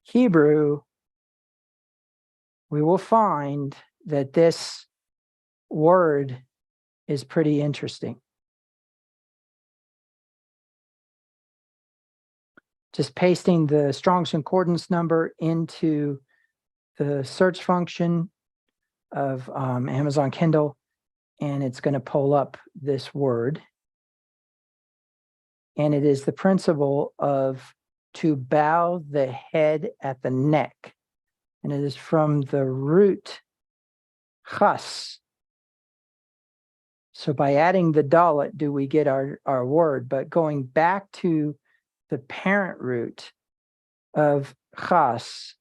Hebrew, we will find that this word is pretty interesting. Just pasting the Strong's Concordance number into the search function of Amazon Kindle, and it's going to pull up this word. And it is the principle of to bow the head at the neck. And it is from the root chas. So by adding the dalet do we get our word, but going back to the parent root of chas,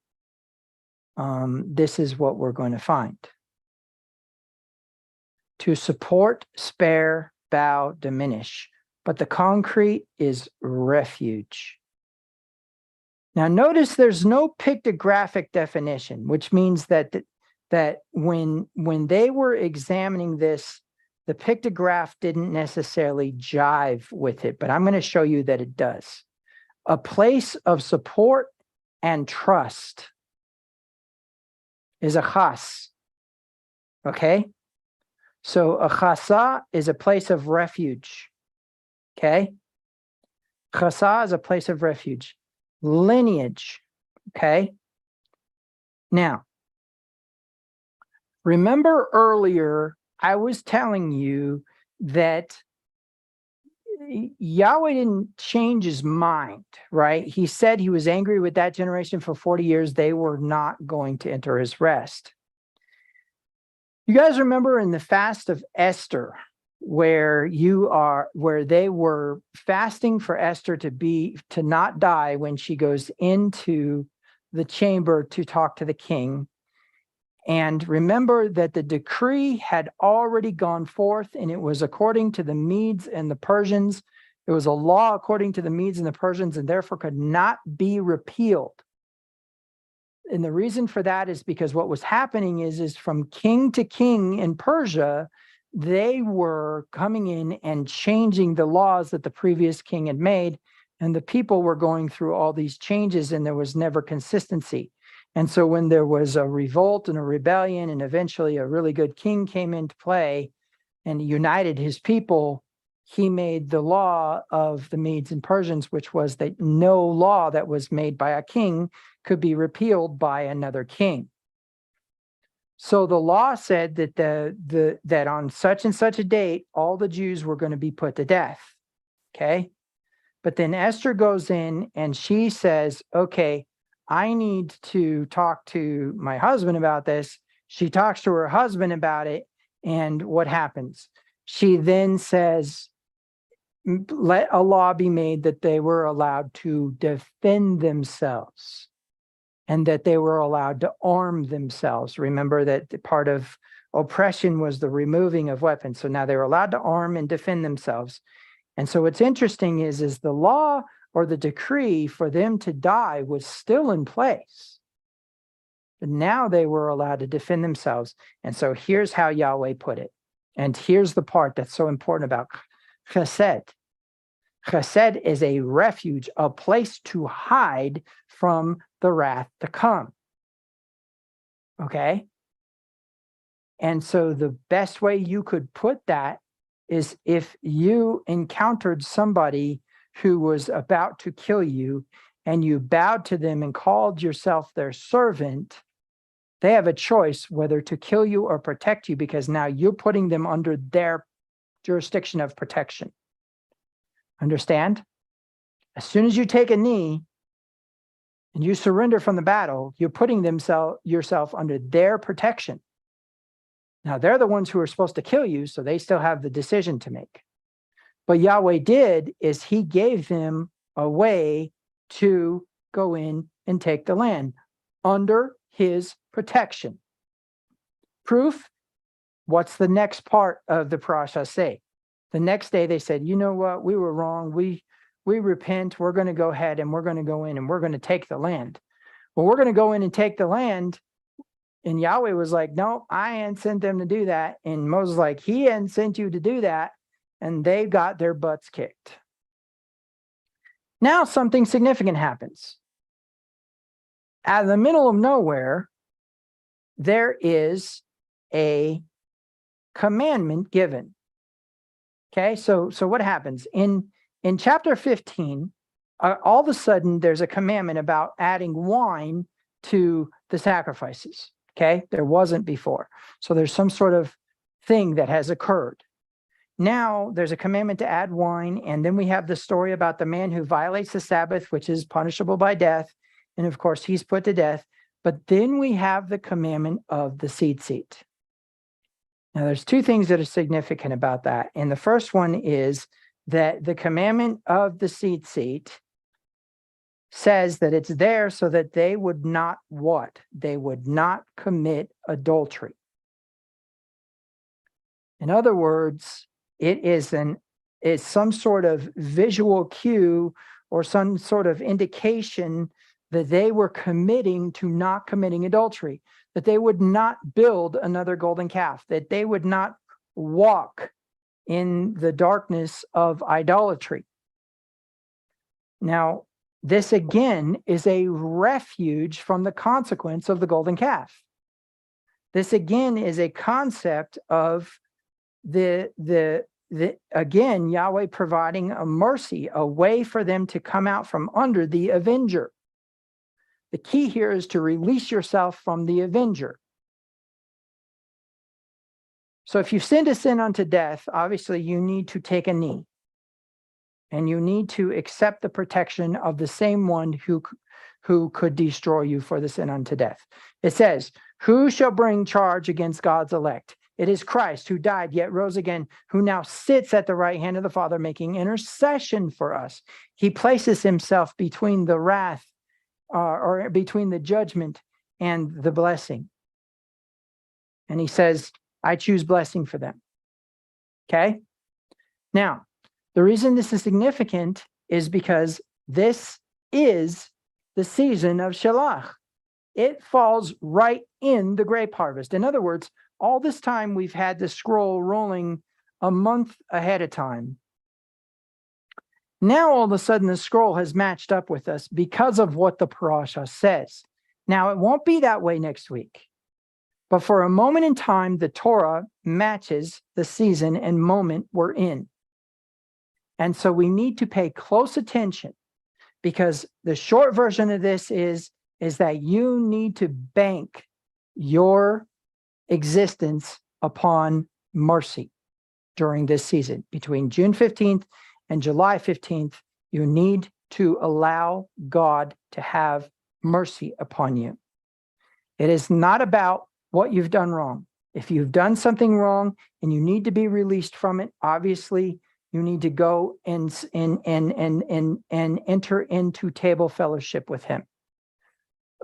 this is what we're going to find. To support, spare, bow, diminish. But the concrete is refuge. Now notice there's no pictographic definition, which means that when they were examining this, the pictograph didn't necessarily jive with it, but I'm going to show you that it does. A place of support and trust is a chas. Okay? So a chasa is a place of refuge. Okay? Chasa is a place of refuge. Lineage. Okay? Now, remember earlier, I was telling you that Yahweh didn't change his mind, right? He said he was angry with that generation for 40 years. They were not going to enter his rest. You guys remember in the fast of Esther, where they were fasting for Esther to not die when she goes into the chamber to talk to the king. And remember that the decree had already gone forth, and it was according to the Medes and the Persians. It was a law according to the Medes and the Persians, and therefore could not be repealed. And the reason for that is because what was happening is from king to king in Persia, they were coming in and changing the laws that the previous king had made, and the people were going through all these changes, and there was never consistency. And so when there was a revolt and a rebellion, and eventually a really good king came into play and united his people, he made the law of the Medes and Persians, which was that no law that was made by a king could be repealed by another king. So the law said that that on such and such a date, all the Jews were going to be put to death. Okay. But then Esther goes in and she says, okay, I need to talk to my husband about this. She talks to her husband about it. And what happens? She then says, let a law be made that they were allowed to defend themselves and that they were allowed to arm themselves. Remember that part of oppression was the removing of weapons. So now they were allowed to arm and defend themselves. And so what's interesting is the law or the decree for them to die was still in place. But now they were allowed to defend themselves. And so here's how Yahweh put it. And here's the part that's so important about chesed. Chesed is a refuge, a place to hide from the wrath to come. Okay? And so the best way you could put that is if you encountered somebody who was about to kill you and you bowed to them and called yourself their servant, they have a choice whether to kill you or protect you, because now you're putting them under their jurisdiction of protection. Understand? As soon as you take a knee and you surrender from the battle, you're putting yourself under their protection. Now, they're the ones who are supposed to kill you, so they still have the decision to make. But Yahweh did is he gave them a way to go in and take the land under his protection. Proof? What's the next part of the parasha say? The next day they said, you know what? We were wrong. We repent. We're going to go ahead and we're going to go in and we're going to take the land. Well, we're going to go in and take the land. And Yahweh was like, no, I ain't sent them to do that. And Moses was like, he hadn't sent you to do that. And they got their butts kicked. Now something significant happens. Out of the middle of nowhere, there is a commandment given. Okay, so what happens? In chapter 15, all of a sudden, there's a commandment about adding wine to the sacrifices. Okay, there wasn't before. So there's some sort of thing that has occurred. Now there's a commandment to add wine, and then we have the story about the man who violates the Sabbath, which is punishable by death. And of course, he's put to death. But then we have the commandment of the seed seat. Now, there's two things that are significant about that. And the first one is that the commandment of the seed seat says that it's there so that they would not what? They would not commit adultery. In other words, it's some sort of visual cue or some sort of indication that they were committing to not committing adultery, that they would not build another golden calf, that they would not walk in the darkness of idolatry. Now, this again is a refuge from the consequence of the golden calf. This again is a concept of again, Yahweh providing a mercy, a way for them to come out from under the avenger. The key here is to release yourself from the avenger. So if you've sinned a sin unto death, obviously you need to take a knee. And you need to accept the protection of the same one who could destroy you for the sin unto death. It says, who shall bring charge against God's elect? It is Christ who died yet rose again, who now sits at the right hand of the Father making intercession for us. He places himself between the wrath or between the judgment and the blessing. And he says, I choose blessing for them. Okay? Now, the reason this is significant is because this is the season of Shalach. It falls right in the grape harvest. In other words, all this time we've had the scroll rolling a month ahead of time. Now, all of a sudden, the scroll has matched up with us because of what the parasha says. Now, it won't be that way next week. But for a moment in time, the Torah matches the season and moment we're in. And so we need to pay close attention, because the short version of this is that you need to bank your existence upon mercy during this season. Between June 15th and July 15th, you need to allow God to have mercy upon you. It is not about what you've done wrong. If you've done something wrong and you need to be released from it, obviously you need to go and enter into table fellowship with him.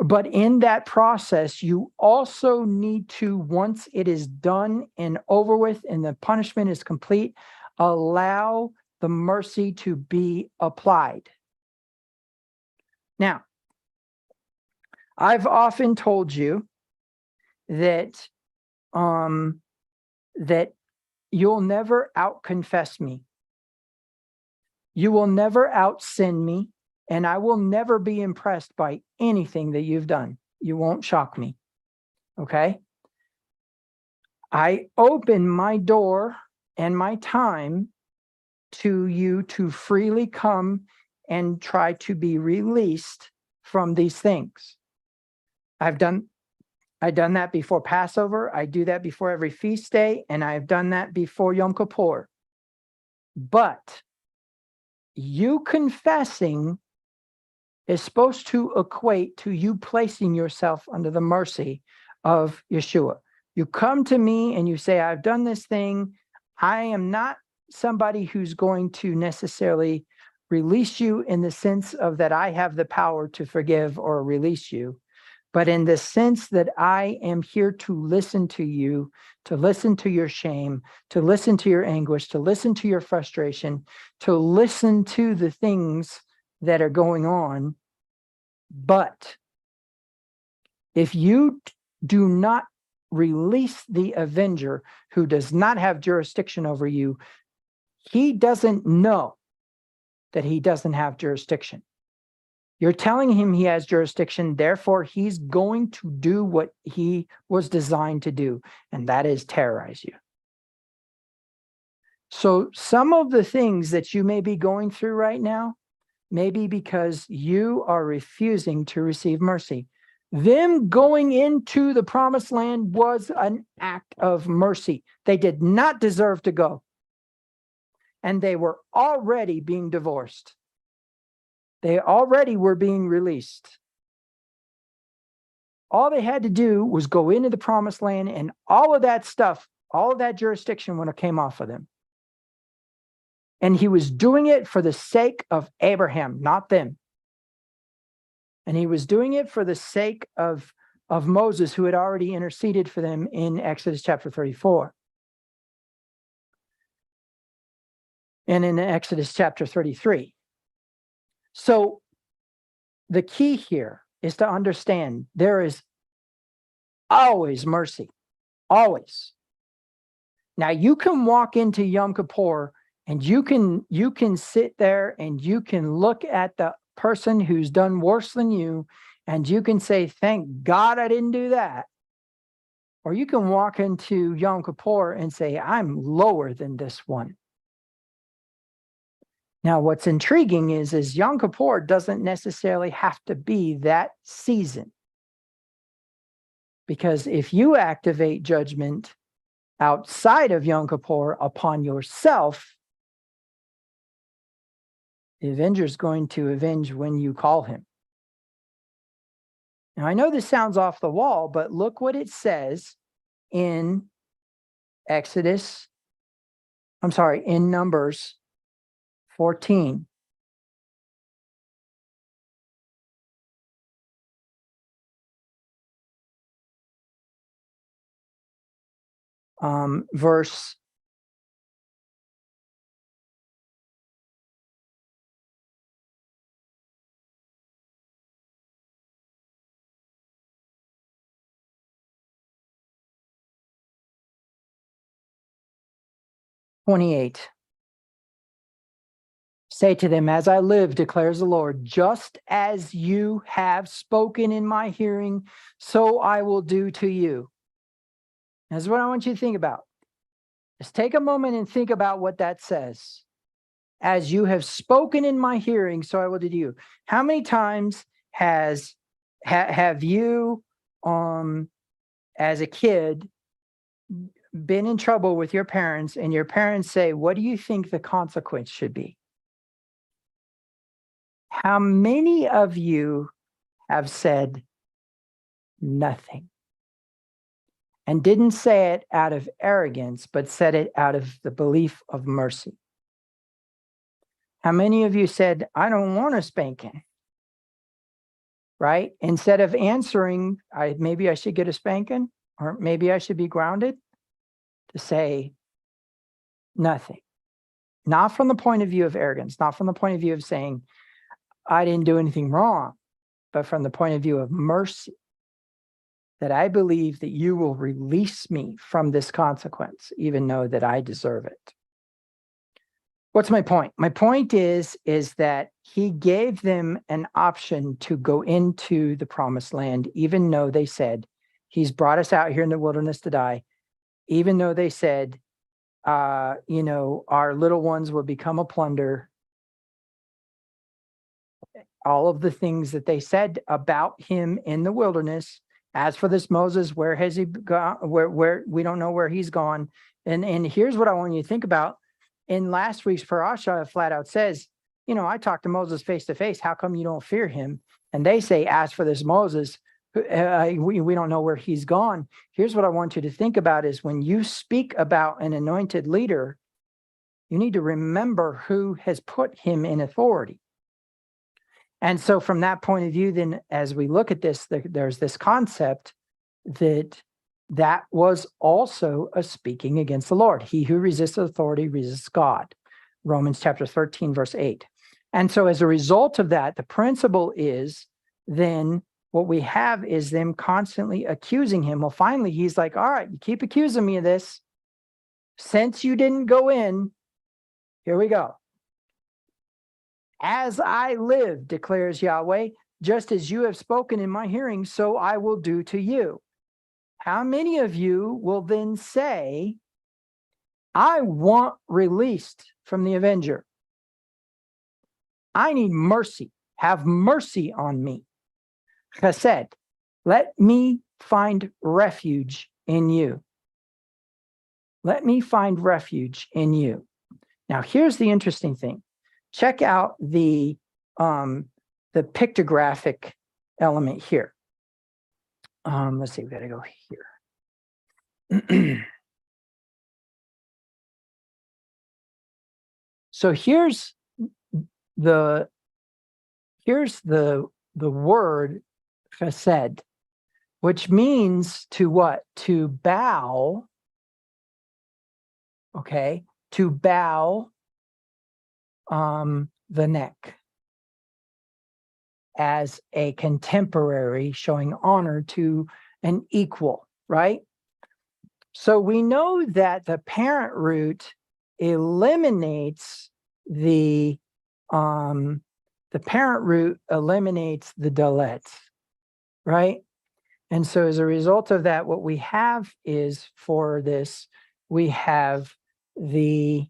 But in that process, you also need to, once it is done and over with and the punishment is complete, allow the mercy to be applied. Now, I've often told you that that you'll never out-confess me. You will never out-sin me, and I will never be impressed by anything that you've done. You won't shock me, okay? I open my door and my time to you to freely come and try to be released from these things. I've done that before Passover. I do that before every feast day, and I've done that before Yom Kippur. But you confessing is supposed to equate to you placing yourself under the mercy of Yeshua. You come to me and you say, I've done this thing. I am not somebody who's going to necessarily release you in the sense of that I have the power to forgive or release you, but in the sense that I am here to listen to you, to listen to your shame, to listen to your anguish, to listen to your frustration, to listen to the things that are going on. But if you do not release the avenger who does not have jurisdiction over you, he doesn't know that he doesn't have jurisdiction. You're telling him he has jurisdiction, therefore he's going to do what he was designed to do, and that is terrorize you. So some of the things that you may be going through right now may be because you are refusing to receive mercy. Them going into the promised land was an act of mercy. They did not deserve to go. And they were already being divorced. They already were being released. All they had to do was go into the promised land, and all of that stuff, all of that jurisdiction would have came off of them. And he was doing it for the sake of Abraham, not them. And he was doing it for the sake of Moses, who had already interceded for them in Exodus chapter 34. And in Exodus chapter 33. So the key here is to understand there is always mercy, always. Now you can walk into Yom Kippur and you can sit there and you can look at the person who's done worse than you and you can say, thank God I didn't do that. Or you can walk into Yom Kippur and say, I'm lower than this one. Now, what's intriguing is Yom Kippur doesn't necessarily have to be that season. Because if you activate judgment outside of Yom Kippur upon yourself, the avenger is going to avenge when you call him. Now, I know this sounds off the wall, but look what it says in in Numbers 14. Verse 28. Say to them, as I live, declares the Lord, just as you have spoken in my hearing, so I will do to you. That's what I want you to think about. Just take a moment and think about what that says. as you have spoken in my hearing, so I will do to you. How many times have you, as a kid, been in trouble with your parents, and your parents say, what do you think the consequence should be? How many of you have said nothing and didn't say it out of arrogance, but said it out of the belief of mercy? How many of you said, I don't want a spanking, right? Instead of answering, maybe I should get a spanking, or maybe I should be grounded, to say nothing. Not from the point of view of arrogance, not from the point of view of saying, I didn't do anything wrong, but from the point of view of mercy, that I believe that you will release me from this consequence, even though that I deserve it. What's my point? My point is that he gave them an option to go into the promised land, even though they said, he's brought us out here in the wilderness to die, even though they said, our little ones will become a plunder. All of the things that they said about him in the wilderness. As for this Moses, where has he gone? Where we don't know where he's gone. And here's what I want you to think about. In last week's parasha, it flat out says, I talked to Moses face to face. How come you don't fear him? And they say, as for this Moses, we don't know where he's gone. Here's what I want you to think about is when you speak about an anointed leader, you need to remember who has put him in authority. And so from that point of view, then as we look at this, there's this concept that was also a speaking against the Lord. He who resists authority resists God. Romans chapter 13, verse 8. And so as a result of that, the principle is then what we have is them constantly accusing him. Well, finally, he's like, all right, you keep accusing me of this. Since you didn't go in, here we go. As I live, declares Yahweh, just as you have spoken in my hearing, so I will do to you. How many of you will then say, I want released from the avenger? I need mercy. Have mercy on me. Chesed, let me find refuge in you. Let me find refuge in you. Now, here's the interesting thing. Check out the pictographic element here. Let's see, we got to go here. So here's the word chesed, which means to what? To bow. Okay, to bow the neck as a contemporary, showing honor to an equal, right? So we know that the parent root eliminates the parent root eliminates the dalets, right? And so as a result of that, what we have is for this, we have the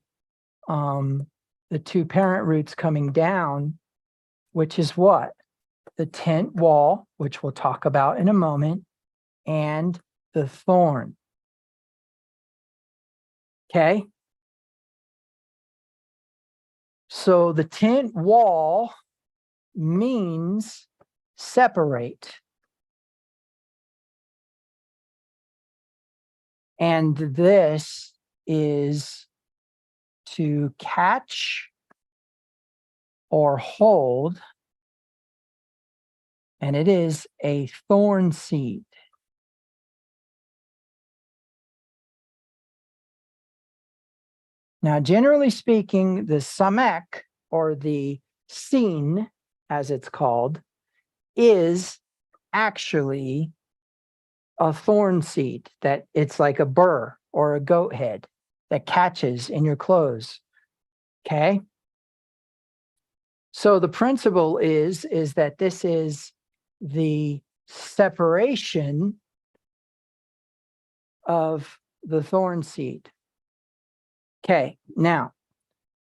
two parent roots coming down, which is what? The tent wall, which we'll talk about in a moment, and the thorn. Okay? So the tent wall means separate. And this is to catch or hold, and it is a thorn seed. Now, generally speaking, the samek, or the sin, as it's called, is actually a thorn seed, that it's like a burr or a goat head that catches in your clothes. Okay? So the principle is that this is the separation of the thorn seed. Okay, now,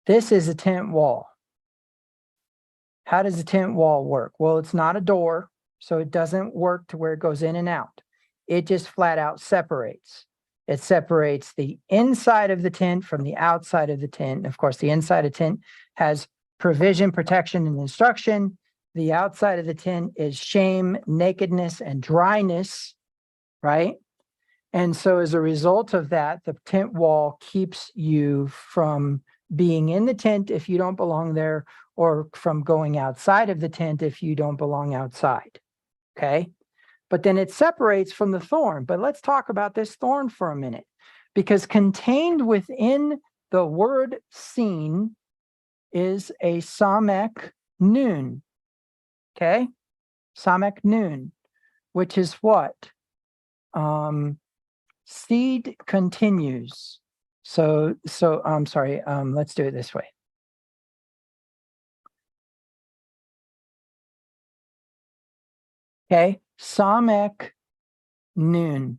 This is a tent wall. How does a tent wall work? Well, it's not a door, so it doesn't work to where it goes in and out. It just flat out separates. It separates the inside of the tent from the outside of the tent. And of course, the inside of the tent has provision, protection, and instruction. The outside of the tent is shame, nakedness, and dryness, right? And so as a result of that, the tent wall keeps you from being in the tent if you don't belong there, or from going outside of the tent if you don't belong outside, okay? But then it separates from the thorn. But let's talk about this thorn for a minute, because contained within the word seen is a samek nun, okay? Samek nun, which is what? Seed continues. So I'm sorry, let's do it this way. Okay, Samek Nun,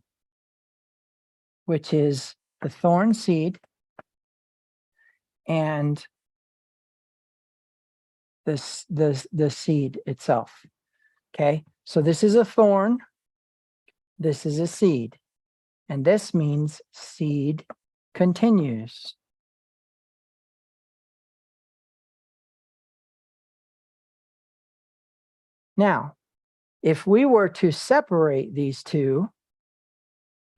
which is the thorn seed and the seed itself. Okay, so this is a thorn, this is a seed, and this means seed continues. Now, if we were to separate these two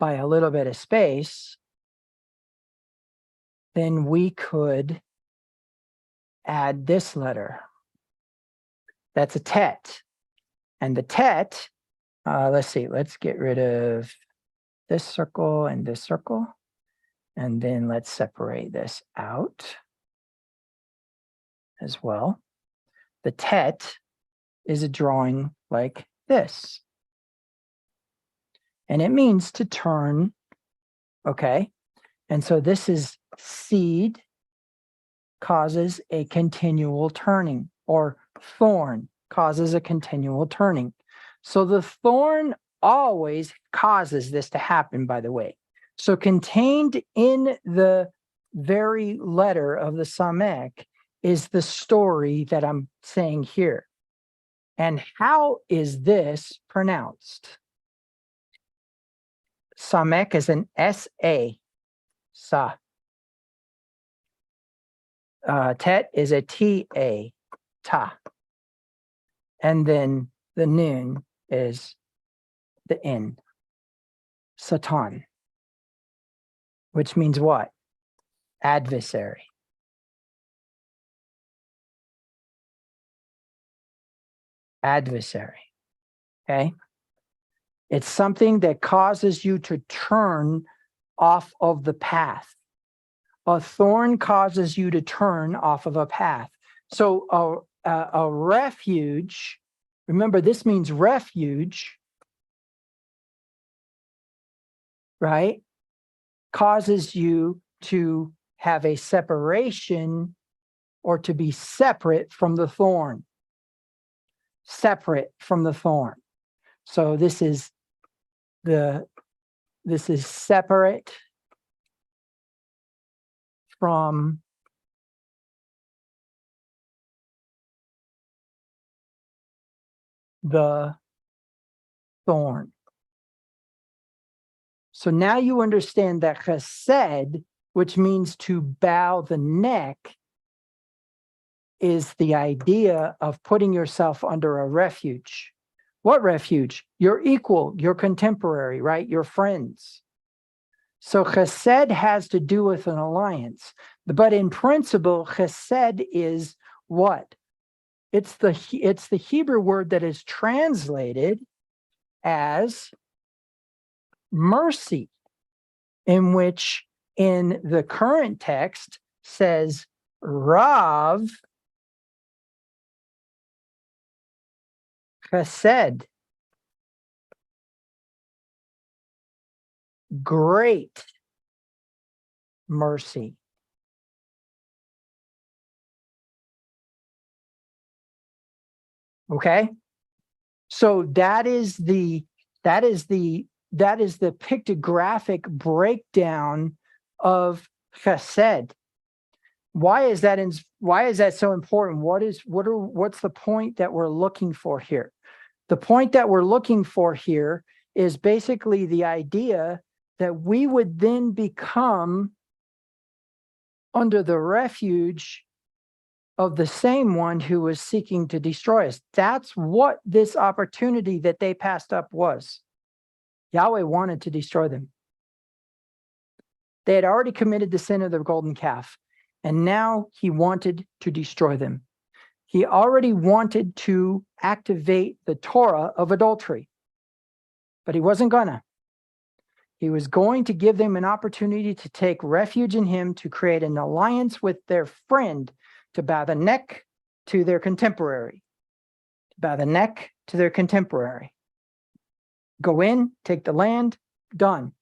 by a little bit of space, then we could add this letter. That's a tet. And the tet, let's see, let's get rid of this circle and this circle. And then let's separate this out as well. The tet is a drawing like this. And it means to turn, okay? And so this is seed causes a continual turning, or thorn causes a continual turning. So the thorn always causes this to happen, by the way. So contained in the very letter of the Samek is the story that I'm saying here. And how is this pronounced? Samek is an S-A, sa. Tet is a T-A, ta. And then the nun is the N, Satan, which means what? Adversary. Adversary, okay? It's something that causes you to turn off of the path. A thorn causes you to turn off of a path. So a refuge, remember this means refuge, right? Causes you to have a separation or to be separate from the thorn. Separate from the thorn. So this is separate from the thorn. So now you understand that chesed, which means to bow the neck, is the idea of putting yourself under a refuge. What refuge? Your equal, your contemporary, right? Your friends. So chesed has to do with an alliance. But in principle, chesed is what? It's the Hebrew word that is translated as mercy, in which in the current text says Rav Chesed, great mercy. Okay, so that is the pictographic breakdown of chesed. Why is that so important? What's the point that we're looking for here? The point that we're looking for here is basically the idea that we would then become under the refuge of the same one who was seeking to destroy us. That's what this opportunity that they passed up was. Yahweh wanted to destroy them. They had already committed the sin of the golden calf, and now he wanted to destroy them. He already wanted to activate the Torah of adultery, but he wasn't gonna. He was going to give them an opportunity to take refuge in him, to create an alliance with their friend, to bow the neck to their contemporary. Go in, take the land, done.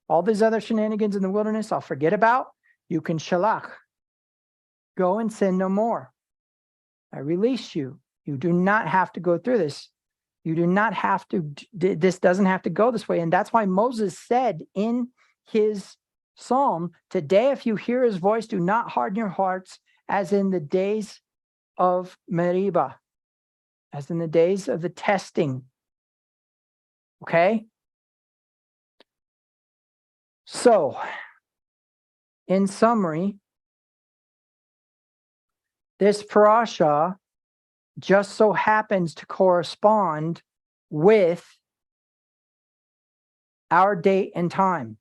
All these other shenanigans in the wilderness, I'll forget about. You can shalach. Go and sin no more. I release you. You do not have to go through this. You do not have to, this doesn't have to go this way. And that's why Moses said in his psalm, today, if you hear his voice, do not harden your hearts as in the days of Meribah, as in the days of the testing. Okay? So, in summary, this parasha just so happens to correspond with our date and time.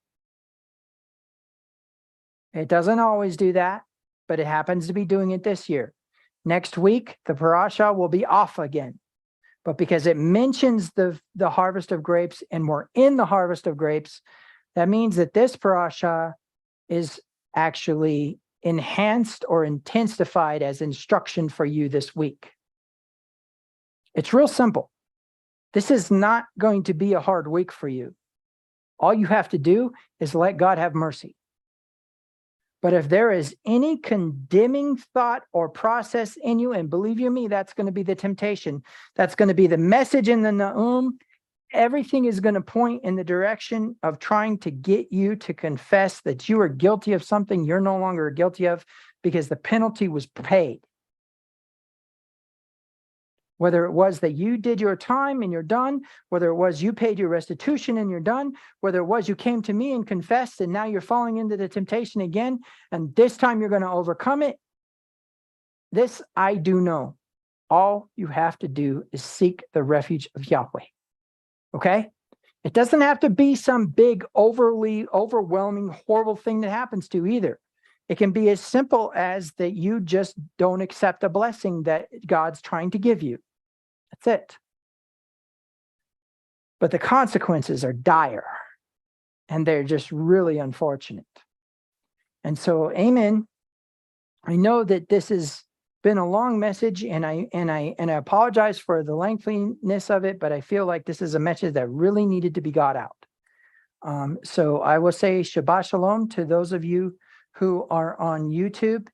It doesn't always do that, but it happens to be doing it this year. Next week, the parasha will be off again. But because it mentions the harvest of grapes and we're in the harvest of grapes, that means that this parasha is actually enhanced or intensified as instruction for you this week. It's real simple. This is not going to be a hard week for you. All you have to do is let God have mercy. But if there is any condemning thought or process in you, and believe you me, that's going to be the temptation. That's going to be the message in the Na'um. Everything is going to point in the direction of trying to get you to confess that you are guilty of something you're no longer guilty of because the penalty was paid. Whether it was that you did your time and you're done, whether it was you paid your restitution and you're done, whether it was you came to me and confessed and now you're falling into the temptation again, and this time you're going to overcome it. This I do know. All you have to do is seek the refuge of Yahweh. Okay? It doesn't have to be some big, overly overwhelming, horrible thing that happens to you either. It can be as simple as that you just don't accept a blessing that God's trying to give you. That's it. But the consequences are dire, and they're just really unfortunate. And so, amen. I know that this has been a long message, and I apologize for the lengthiness of it, but I feel like this is a message that really needed to be got out. So I will say Shabbat Shalom to those of you who are on YouTube.